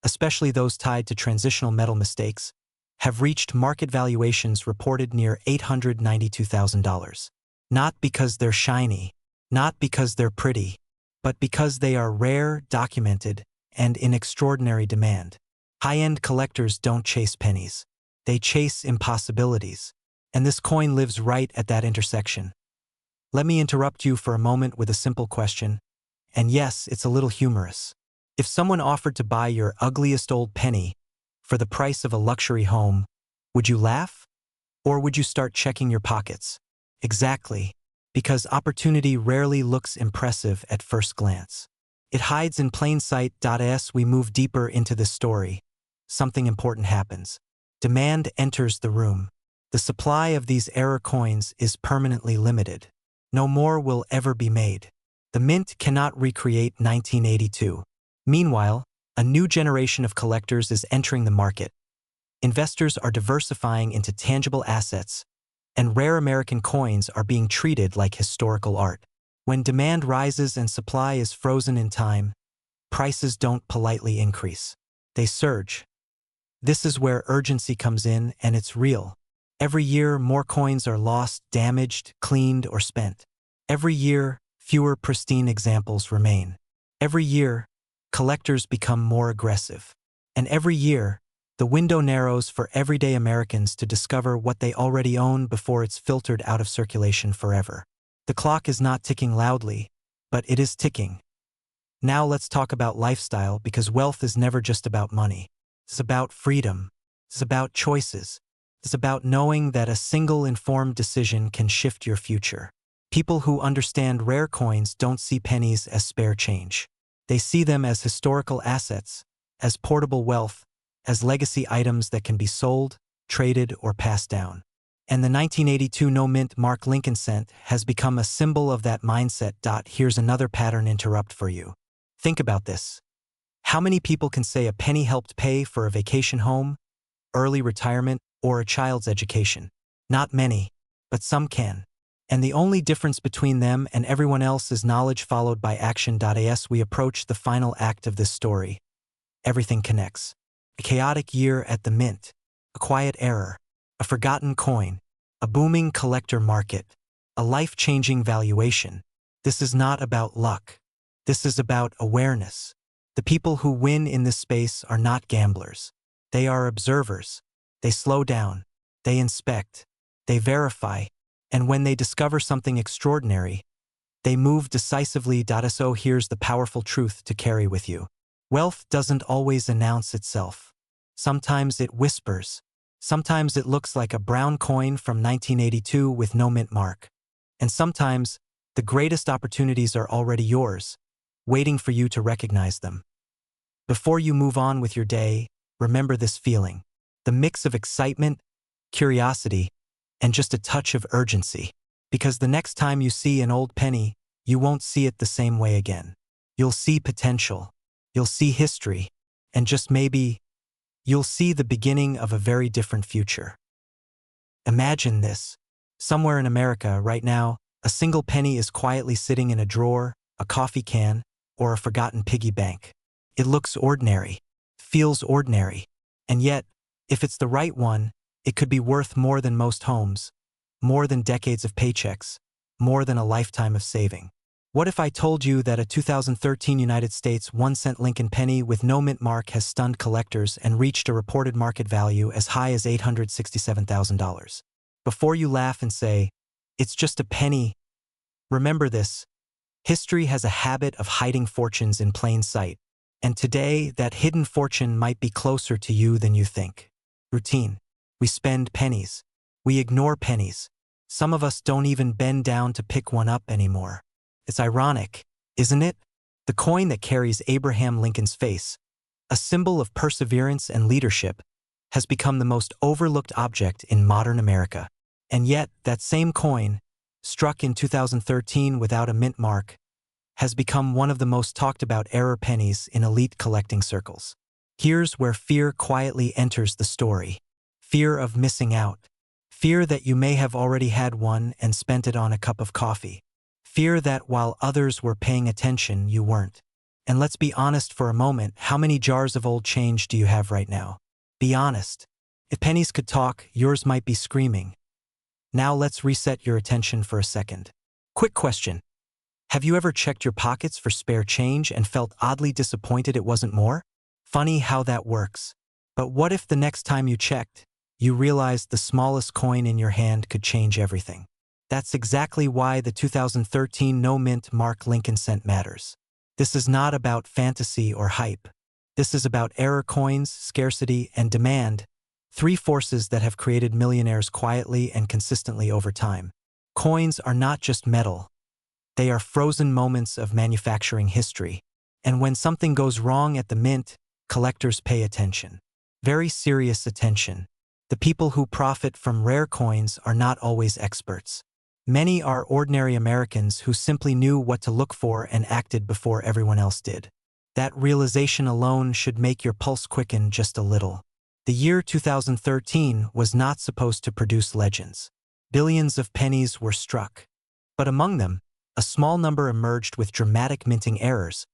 especially those tied to transitional metal mistakes, have reached market valuations reported near $892,000. Not because they're shiny, not because they're pretty, but because they are rare, documented, and in extraordinary demand. High-end collectors don't chase pennies. They chase impossibilities. And this coin lives right at that intersection. Let me interrupt you for a moment with a simple question. And yes, it's a little humorous. If someone offered to buy your ugliest old penny for the price of a luxury home, would you laugh? Or would you start checking your pockets? Exactly, because opportunity rarely looks impressive at first glance. It hides in plain sight. As we move deeper into this story, something important happens. Demand enters the room. The supply of these error coins is permanently limited. No more will ever be made. The mint cannot recreate 1982. Meanwhile, a new generation of collectors is entering the market. Investors are diversifying into tangible assets, and rare American coins are being treated like historical art. When demand rises and supply is frozen in time, prices don't politely increase. They surge. This is where urgency comes in, and it's real. Every year, more coins are lost, damaged, cleaned, or spent. Every year, fewer pristine examples remain. Every year, collectors become more aggressive. And every year, the window narrows for everyday Americans to discover what they already own before it's filtered out of circulation forever. The clock is not ticking loudly, but it is ticking. Now let's talk about lifestyle, because wealth is never just about money. It's about freedom. It's about choices. It's about knowing that a single informed decision can shift your future. People who understand rare coins don't see pennies as spare change. They see them as historical assets, as portable wealth, as legacy items that can be sold, traded, or passed down. And the 1982 no-mint Mark Lincoln cent has become a symbol of that mindset. Here's another pattern interrupt for you. Think about this. How many people can say a penny helped pay for a vacation home, early retirement, or a child's education? Not many, but some can. And the only difference between them and everyone else is knowledge followed by action. As we approach the final act of this story, everything connects. A chaotic year at the mint, a quiet error, a forgotten coin, a booming collector market, a life-changing valuation. This is not about luck. This is about awareness. The people who win in this space are not gamblers. They are observers. They slow down. They inspect. They verify. And when they discover something extraordinary, they move decisively. So here's the powerful truth to carry with you. Wealth doesn't always announce itself. Sometimes it whispers. Sometimes it looks like a brown coin from 1982 with no mint mark. And sometimes the greatest opportunities are already yours, waiting for you to recognize them. Before you move on with your day, remember this feeling. The mix of excitement, curiosity, and just a touch of urgency. Because the next time you see an old penny, you won't see it the same way again. You'll see potential. You'll see history. And just maybe, you'll see the beginning of a very different future. Imagine this. Somewhere in America right now, a single penny is quietly sitting in a drawer, a coffee can, or a forgotten piggy bank. It looks ordinary, feels ordinary, and yet, if it's the right one, it could be worth more than most homes, more than decades of paychecks, more than a lifetime of saving. What if I told you that a 2013 United States 1-cent Lincoln penny with no mint mark has stunned collectors and reached a reported market value as high as $867,000? Before you laugh and say, "It's just a penny," remember this. History has a habit of hiding fortunes in plain sight, and today that hidden fortune might be closer to you than you think. Routine. We spend pennies. We ignore pennies. Some of us don't even bend down to pick one up anymore. It's ironic, isn't it? The coin that carries Abraham Lincoln's face, a symbol of perseverance and leadership, has become the most overlooked object in modern America. And yet, that same coin, struck in 2013 without a mint mark, has become one of the most talked about error pennies in elite collecting circles. Here's where fear quietly enters the story. Fear of missing out. Fear that you may have already had one and spent it on a cup of coffee. Fear that while others were paying attention, you weren't. And let's be honest for a moment, how many jars of old change do you have right now? Be honest. If pennies could talk, yours might be screaming. Now let's reset your attention for a second. Quick question. Have you ever checked your pockets for spare change and felt oddly disappointed it wasn't more? Funny how that works. But what if the next time you checked, you realized the smallest coin in your hand could change everything? That's exactly why the 2013 no-mint Mark Lincoln cent matters. This is not about fantasy or hype. This is about error coins, scarcity, and demand, three forces that have created millionaires quietly and consistently over time. Coins are not just metal. They are frozen moments of manufacturing history. And when something goes wrong at the mint, collectors pay attention. Very serious attention. The people who profit from rare coins are not always experts. Many are ordinary Americans who simply knew what to look for and acted before everyone else did. That realization alone should make your pulse quicken just a little. The year 2013 was not supposed to produce legends. Billions of pennies were struck. But among them, a small number emerged with dramatic minting errors,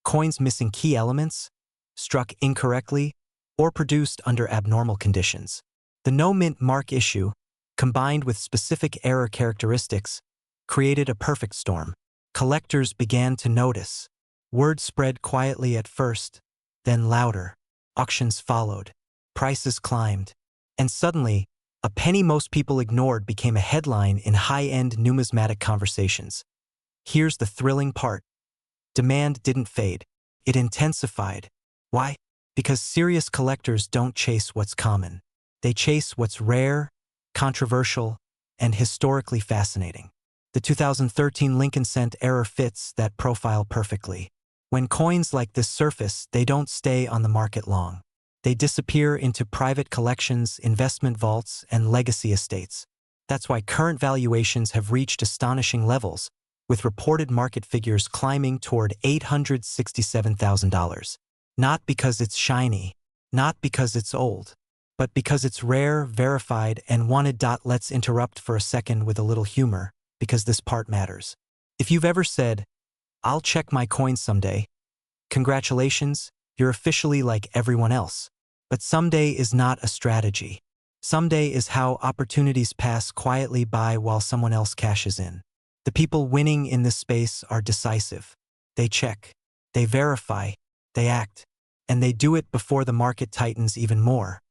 coins missing key elements, struck incorrectly, or produced under abnormal conditions. The no-mint mark issue, combined with specific error characteristics, created a perfect storm. Collectors began to notice. Word spread quietly at first, then louder. Auctions followed. Prices climbed. And suddenly, a penny most people ignored became a headline in high-end numismatic conversations. Here's the thrilling part. Demand didn't fade. It intensified. Why? Because serious collectors don't chase what's common. They chase what's rare, controversial, and historically fascinating. The 2013 Lincoln cent error fits that profile perfectly. When coins like this surface, they don't stay on the market long. They disappear into private collections, investment vaults, and legacy estates. That's why current valuations have reached astonishing levels, with reported market figures climbing toward $867,000. Not because it's shiny, not because it's old, but because it's rare, verified, and wanted. Let's interrupt for a second with a little humor, because this part matters. If you've ever said, "I'll check my coins someday," congratulations, you're officially like everyone else. But someday is not a strategy. Someday is how opportunities pass quietly by while someone else cashes in. The people winning in this space are decisive. They check, they verify, they act, and they do it before the market tightens even more.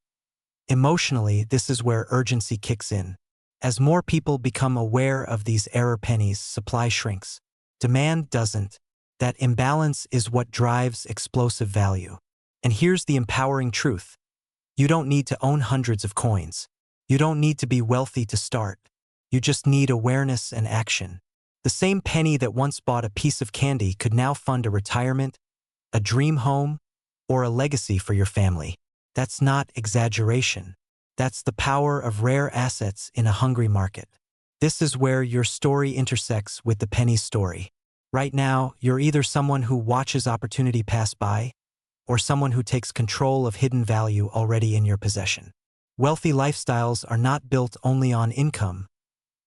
Emotionally, this is where urgency kicks in. As more people become aware of these error pennies, supply shrinks. Demand doesn't. That imbalance is what drives explosive value. And here's the empowering truth. You don't need to own hundreds of coins. You don't need to be wealthy to start. You just need awareness and action. The same penny that once bought a piece of candy could now fund a retirement, a dream home, or a legacy for your family. That's not exaggeration. That's the power of rare assets in a hungry market. This is where your story intersects with the penny story. Right now, you're either someone who watches opportunity pass by, or someone who takes control of hidden value already in your possession. Wealthy lifestyles are not built only on income.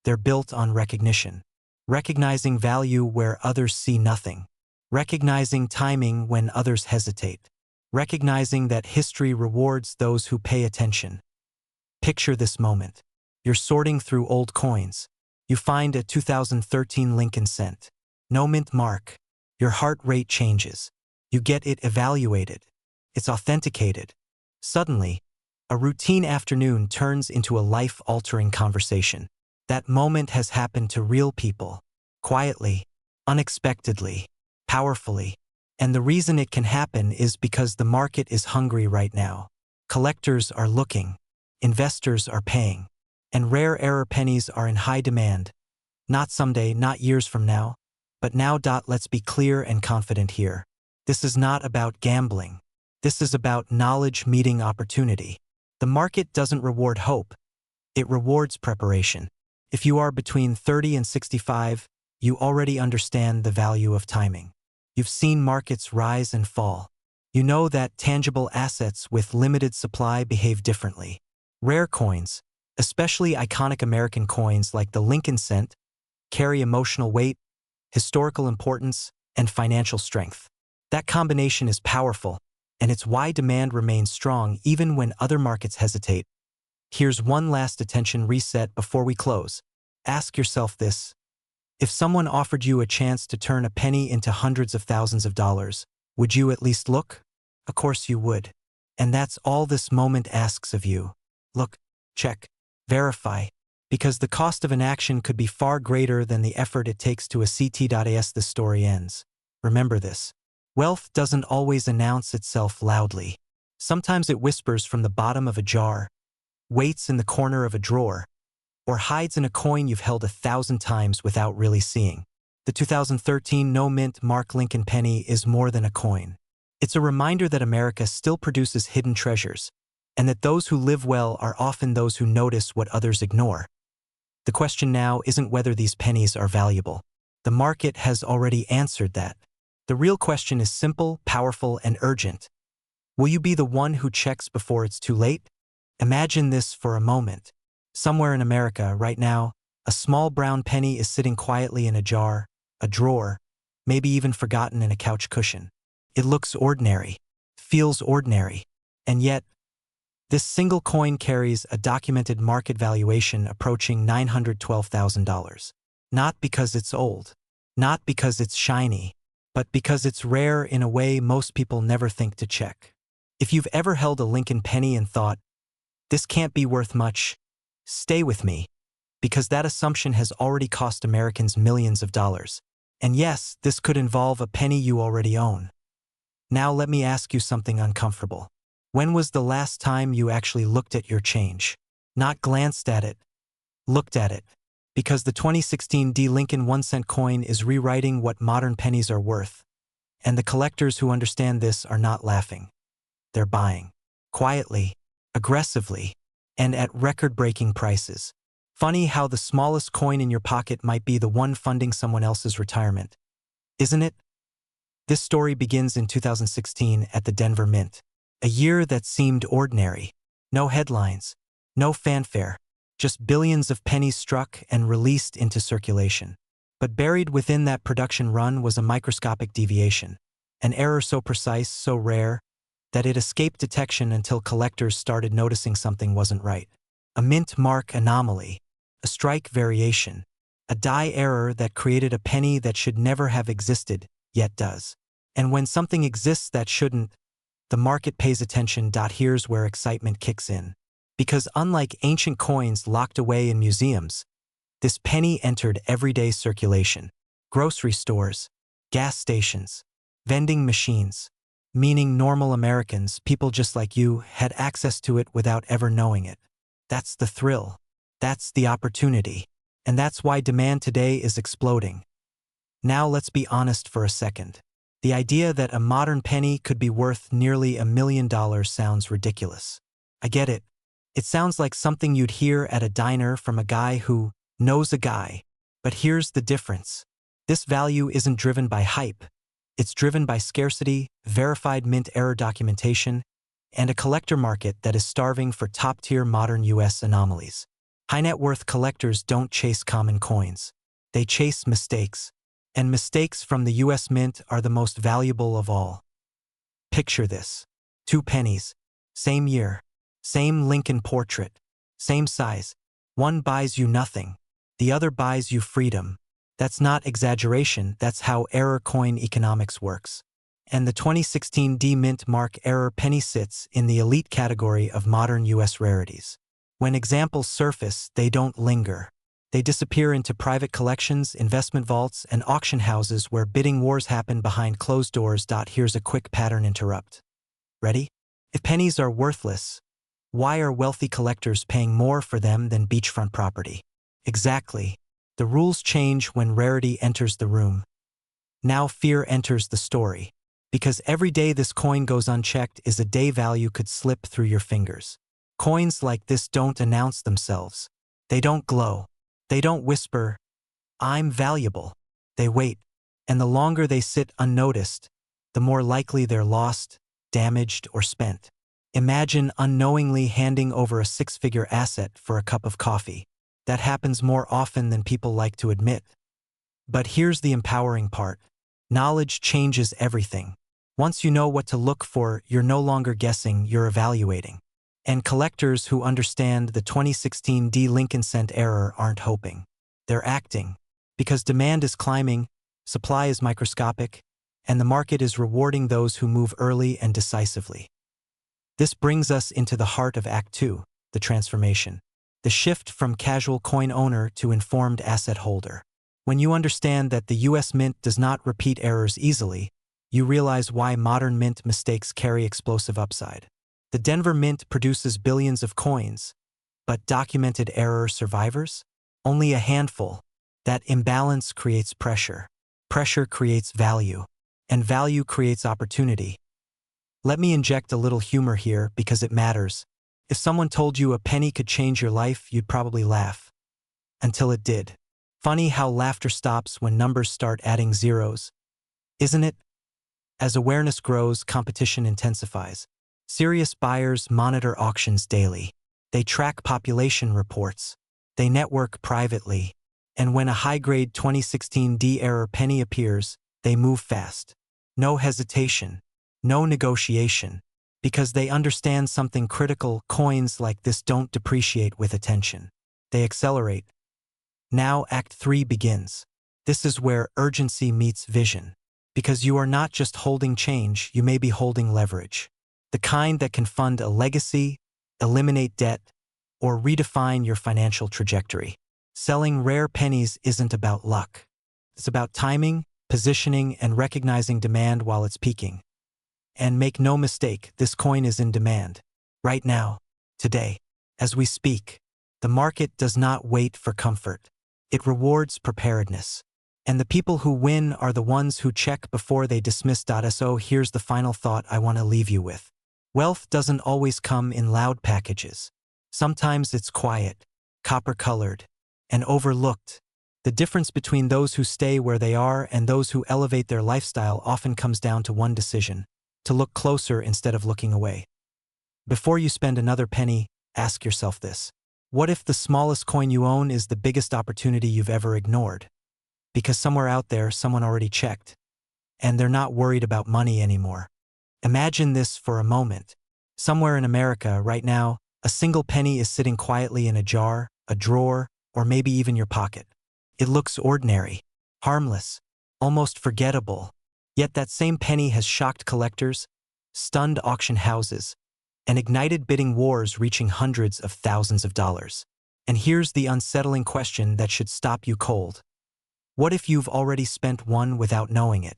They're built on recognition. Recognizing value where others see nothing. Recognizing timing when others hesitate. Recognizing that history rewards those who pay attention. Picture this moment. You're sorting through old coins. You find a 2013 Lincoln cent. No mint mark. Your heart rate changes. You get it evaluated. It's authenticated. Suddenly, a routine afternoon turns into a life-altering conversation. That moment has happened to real people. Quietly, unexpectedly, powerfully. And the reason it can happen is because the market is hungry right now. Collectors are looking. Investors are paying. And rare error pennies are in high demand. Not someday, not years from now, but now. Let's be clear and confident here. This is not about gambling. This is about knowledge meeting opportunity. The market doesn't reward hope. It rewards preparation. If you are between 30 and 65, you already understand the value of timing. You've seen markets rise and fall. You know that tangible assets with limited supply behave differently. Rare coins, especially iconic American coins like the Lincoln cent, carry emotional weight, historical importance, and financial strength. That combination is powerful, and it's why demand remains strong even when other markets hesitate. Here's one last attention reset before we close. Ask yourself this. If someone offered you a chance to turn a penny into hundreds of thousands of dollars, would you at least look? Of course you would. And that's all this moment asks of you. Look, check, verify, because the cost of inaction could be far greater than the effort it takes to as this story ends. Remember this. Wealth doesn't always announce itself loudly. Sometimes it whispers from the bottom of a jar, waits in the corner of a drawer, or hides in a coin you've held 1,000 times without really seeing. The 2013 no-mint mark Lincoln penny is more than a coin. It's a reminder that America still produces hidden treasures, and that those who live well are often those who notice what others ignore. The question now isn't whether these pennies are valuable. The market has already answered that. The real question is simple, powerful, and urgent. Will you be the one who checks before it's too late? Imagine this for a moment. Somewhere in America, right now, a small brown penny is sitting quietly in a jar, a drawer, maybe even forgotten in a couch cushion. It looks ordinary, feels ordinary, and yet, this single coin carries a documented market valuation approaching $912,000. Not because it's old, not because it's shiny, but because it's rare in a way most people never think to check. If you've ever held a Lincoln penny and thought, this can't be worth much, stay with me, because that assumption has already cost Americans millions of dollars. And yes, this could involve a penny you already own. Now let me ask you something uncomfortable. When was the last time you actually looked at your change? Not glanced at it, looked at it. Because the 2016 D. Lincoln 1-cent coin is rewriting what modern pennies are worth. And the collectors who understand this are not laughing. They're buying. Quietly, aggressively, and at record-breaking prices. Funny how the smallest coin in your pocket might be the one funding someone else's retirement. Isn't it? This story begins in 2016 at the Denver Mint. A year that seemed ordinary. No headlines, no fanfare, just billions of pennies struck and released into circulation. But buried within that production run was a microscopic deviation, an error so precise, so rare, that it escaped detection until collectors started noticing something wasn't right. A mint mark anomaly, a strike variation, a die error that created a penny that should never have existed, yet does. And when something exists that shouldn't, the market pays attention. Here's where excitement kicks in. Because unlike ancient coins locked away in museums, this penny entered everyday circulation. Grocery stores, gas stations, vending machines, meaning normal Americans, people just like you, had access to it without ever knowing it. That's the thrill. That's the opportunity. And that's why demand today is exploding. Now let's be honest for a second. The idea that a modern penny could be worth nearly $1 million sounds ridiculous. I get it. It sounds like something you'd hear at a diner from a guy who knows a guy. But here's the difference. This value isn't driven by hype. It's driven by scarcity, verified mint error documentation, and a collector market that is starving for top-tier modern U.S. anomalies. High-net-worth collectors don't chase common coins. They chase mistakes. And mistakes from the U.S. Mint are the most valuable of all. Picture this. 2 pennies. Same year. Same Lincoln portrait. Same size. One buys you nothing. The other buys you freedom. That's not exaggeration, that's how error coin economics works. And the 2016 D Mint Mark error penny sits in the elite category of modern U.S. rarities. When examples surface, they don't linger. They disappear into private collections, investment vaults, and auction houses where bidding wars happen behind closed doors. Here's a quick pattern interrupt. Ready? If pennies are worthless, why are wealthy collectors paying more for them than beachfront property? Exactly. The rules change when rarity enters the room. Now fear enters the story. Because every day this coin goes unchecked is a day value could slip through your fingers. Coins like this don't announce themselves. They don't glow. They don't whisper, I'm valuable. They wait. And the longer they sit unnoticed, the more likely they're lost, damaged, or spent. Imagine unknowingly handing over a 6-figure asset for a cup of coffee. That happens more often than people like to admit. But here's the empowering part. Knowledge changes everything. Once you know what to look for, you're no longer guessing, you're evaluating. And collectors who understand the 2016 D. Lincoln cent error aren't hoping. They're acting. Because demand is climbing, supply is microscopic, and the market is rewarding those who move early and decisively. This brings us into the heart of Act 2, the transformation. The shift from casual coin owner to informed asset holder. When you understand that the U.S. Mint does not repeat errors easily, you realize why modern mint mistakes carry explosive upside. The Denver Mint produces billions of coins, but documented error survivors? Only a handful. That imbalance creates pressure. Pressure creates value. And value creates opportunity. Let me inject a little humor here because it matters. If someone told you a penny could change your life, you'd probably laugh. Until it did. Funny how laughter stops when numbers start adding zeros. Isn't it? As awareness grows, competition intensifies. Serious buyers monitor auctions daily. They track population reports. They network privately. And when a high-grade 2016 D-era penny appears, they move fast. No hesitation. No negotiation. Because they understand something critical: coins like this don't depreciate with attention. They accelerate. Now Act 3 begins. This is where urgency meets vision. Because you are not just holding change, you may be holding leverage. The kind that can fund a legacy, eliminate debt, or redefine your financial trajectory. Selling rare pennies isn't about luck. It's about timing, positioning, and recognizing demand while it's peaking. And make no mistake, this coin is in demand. Right now, today, as we speak. The market does not wait for comfort. It rewards preparedness. And the people who win are the ones who check before they dismiss. So here's the final thought I want to leave you with. Wealth doesn't always come in loud packages. Sometimes it's quiet, copper-colored, and overlooked. The difference between those who stay where they are and those who elevate their lifestyle often comes down to one decision: to look closer instead of looking away. Before you spend another penny, ask yourself this. What if the smallest coin you own is the biggest opportunity you've ever ignored? Because somewhere out there, someone already checked. And they're not worried about money anymore. Imagine this for a moment. Somewhere in America, right now, a single penny is sitting quietly in a jar, a drawer, or maybe even your pocket. It looks ordinary, harmless, almost forgettable. Yet that same penny has shocked collectors, stunned auction houses, and ignited bidding wars reaching hundreds of thousands of dollars. And here's the unsettling question that should stop you cold. What if you've already spent one without knowing it?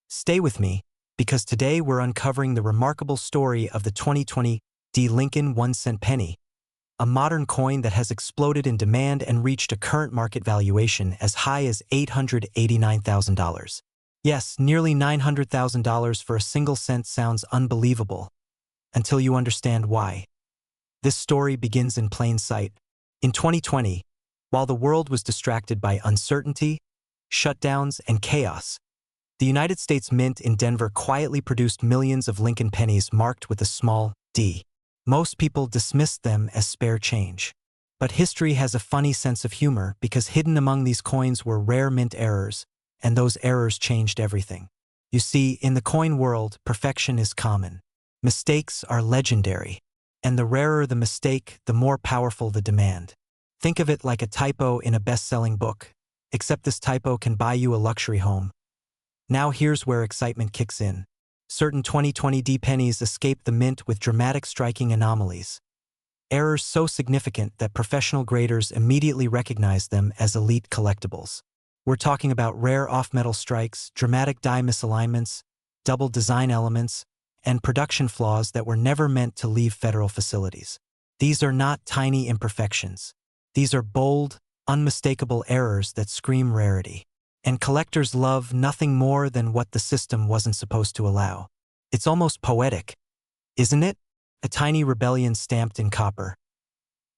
Stay with me, because today we're uncovering the remarkable story of the 2020 D. Lincoln 1-cent penny, a modern coin that has exploded in demand and reached a current market valuation as high as $889,000. Yes, nearly $900,000 for a single cent sounds unbelievable, until you understand why. This story begins in plain sight. In 2020, while the world was distracted by uncertainty, shutdowns, and chaos, the United States Mint in Denver quietly produced millions of Lincoln pennies marked with a small d. Most people dismissed them as spare change. But history has a funny sense of humor, because hidden among these coins were rare mint errors, and those errors changed everything. You see, in the coin world, perfection is common. Mistakes are legendary. And the rarer the mistake, the more powerful the demand. Think of it like a typo in a best-selling book, except this typo can buy you a luxury home. Now here's where excitement kicks in. Certain 2020 D pennies escape the mint with dramatic, striking anomalies. Errors so significant that professional graders immediately recognize them as elite collectibles. We're talking about rare off-metal strikes, dramatic die misalignments, double design elements, and production flaws that were never meant to leave federal facilities. These are not tiny imperfections. These are bold, unmistakable errors that scream rarity. And collectors love nothing more than what the system wasn't supposed to allow. It's almost poetic, isn't it? A tiny rebellion stamped in copper.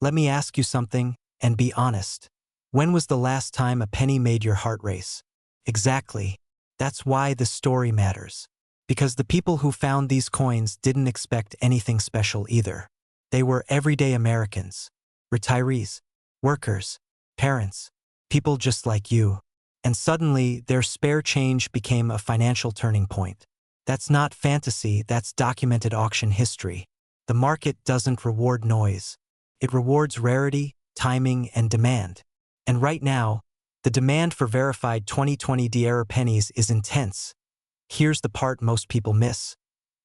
Let me ask you something, and be honest. When was the last time a penny made your heart race? Exactly. That's why this story matters. Because the people who found these coins didn't expect anything special either. They were everyday Americans, retirees, workers, parents, people just like you. And suddenly, their spare change became a financial turning point. That's not fantasy, that's documented auction history. The market doesn't reward noise. It rewards rarity, timing, and demand. And right now, the demand for verified 2020 D-era pennies is intense. Here's the part most people miss.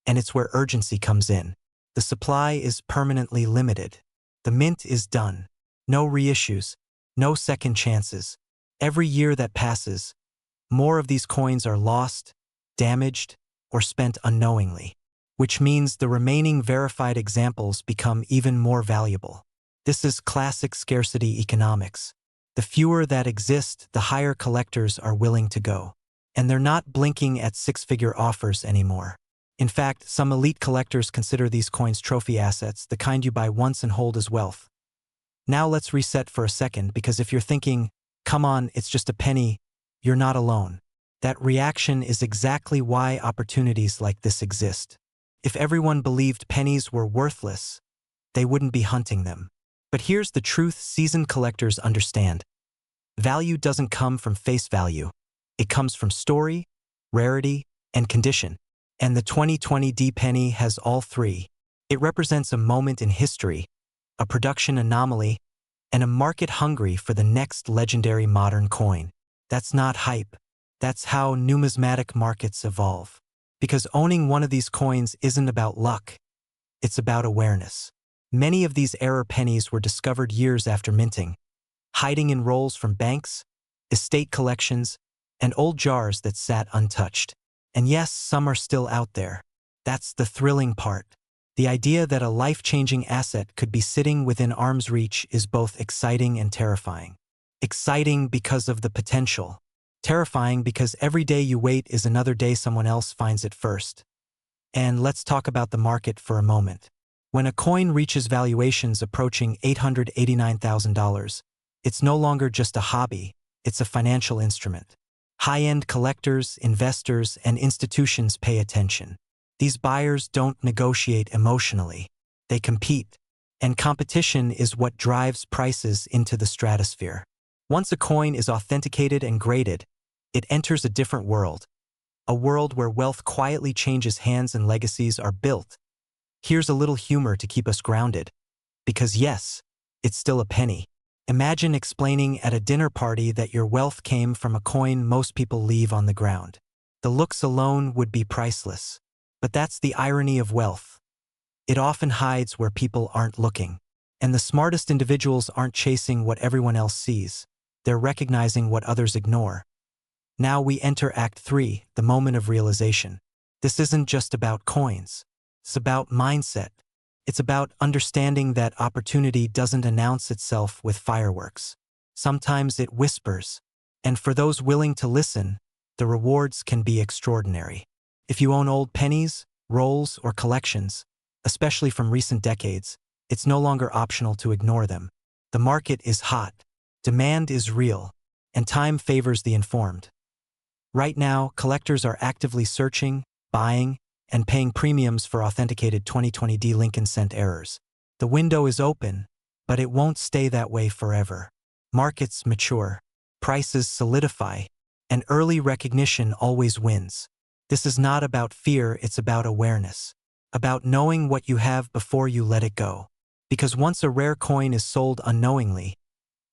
And it's where urgency comes in. The supply is permanently limited. The mint is done. No reissues, no second chances. Every year that passes, more of these coins are lost, damaged, or spent unknowingly, which means the remaining verified examples become even more valuable. This is classic scarcity economics. The fewer that exist, the higher collectors are willing to go. And they're not blinking at six-figure offers anymore. In fact, some elite collectors consider these coins trophy assets, the kind you buy once and hold as wealth. Now let's reset for a second, because if you're thinking, come on, it's just a penny, you're not alone. That reaction is exactly why opportunities like this exist. If everyone believed pennies were worthless, they wouldn't be hunting them. But here's the truth seasoned collectors understand. Value doesn't come from face value. It comes from story, rarity, and condition. And the 2020 D penny has all three. It represents a moment in history, a production anomaly, and a market hungry for the next legendary modern coin. That's not hype. That's how numismatic markets evolve. Because owning one of these coins isn't about luck. It's about awareness. Many of these error pennies were discovered years after minting, hiding in rolls from banks, estate collections, and old jars that sat untouched. And yes, some are still out there. That's the thrilling part. The idea that a life-changing asset could be sitting within arm's reach is both exciting and terrifying. Exciting because of the potential. Terrifying because every day you wait is another day someone else finds it first. And let's talk about the market for a moment. When a coin reaches valuations approaching $889,000, it's no longer just a hobby, it's a financial instrument. High-end collectors, investors, and institutions pay attention. These buyers don't negotiate emotionally. They compete. And competition is what drives prices into the stratosphere. Once a coin is authenticated and graded, it enters a different world. A world where wealth quietly changes hands and legacies are built. Here's a little humor to keep us grounded. Because yes, it's still a penny. Imagine explaining at a dinner party that your wealth came from a coin most people leave on the ground. The looks alone would be priceless. But that's the irony of wealth. It often hides where people aren't looking. And the smartest individuals aren't chasing what everyone else sees. They're recognizing what others ignore. Now we enter Act 3, the moment of realization. This isn't just about coins. It's about mindset. It's about understanding that opportunity doesn't announce itself with fireworks. Sometimes it whispers. And for those willing to listen, the rewards can be extraordinary. If you own old pennies, rolls, or collections, especially from recent decades, it's no longer optional to ignore them. The market is hot, demand is real, and time favors the informed. Right now, collectors are actively searching, buying, and paying premiums for authenticated 2020 D Lincoln cent errors. The window is open, but it won't stay that way forever. Markets mature, prices solidify, and early recognition always wins. This is not about fear, it's about awareness. About knowing what you have before you let it go. Because once a rare coin is sold unknowingly,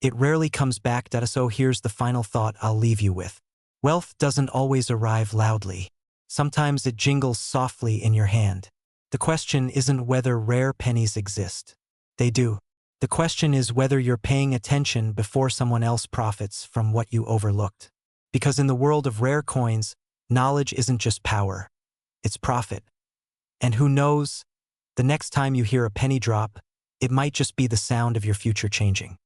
it rarely comes back. So here's the final thought I'll leave you with. Wealth doesn't always arrive loudly. Sometimes it jingles softly in your hand. The question isn't whether rare pennies exist. They do. The question is whether you're paying attention before someone else profits from what you overlooked. Because in the world of rare coins, knowledge isn't just power, it's profit. And who knows, the next time you hear a penny drop, it might just be the sound of your future changing.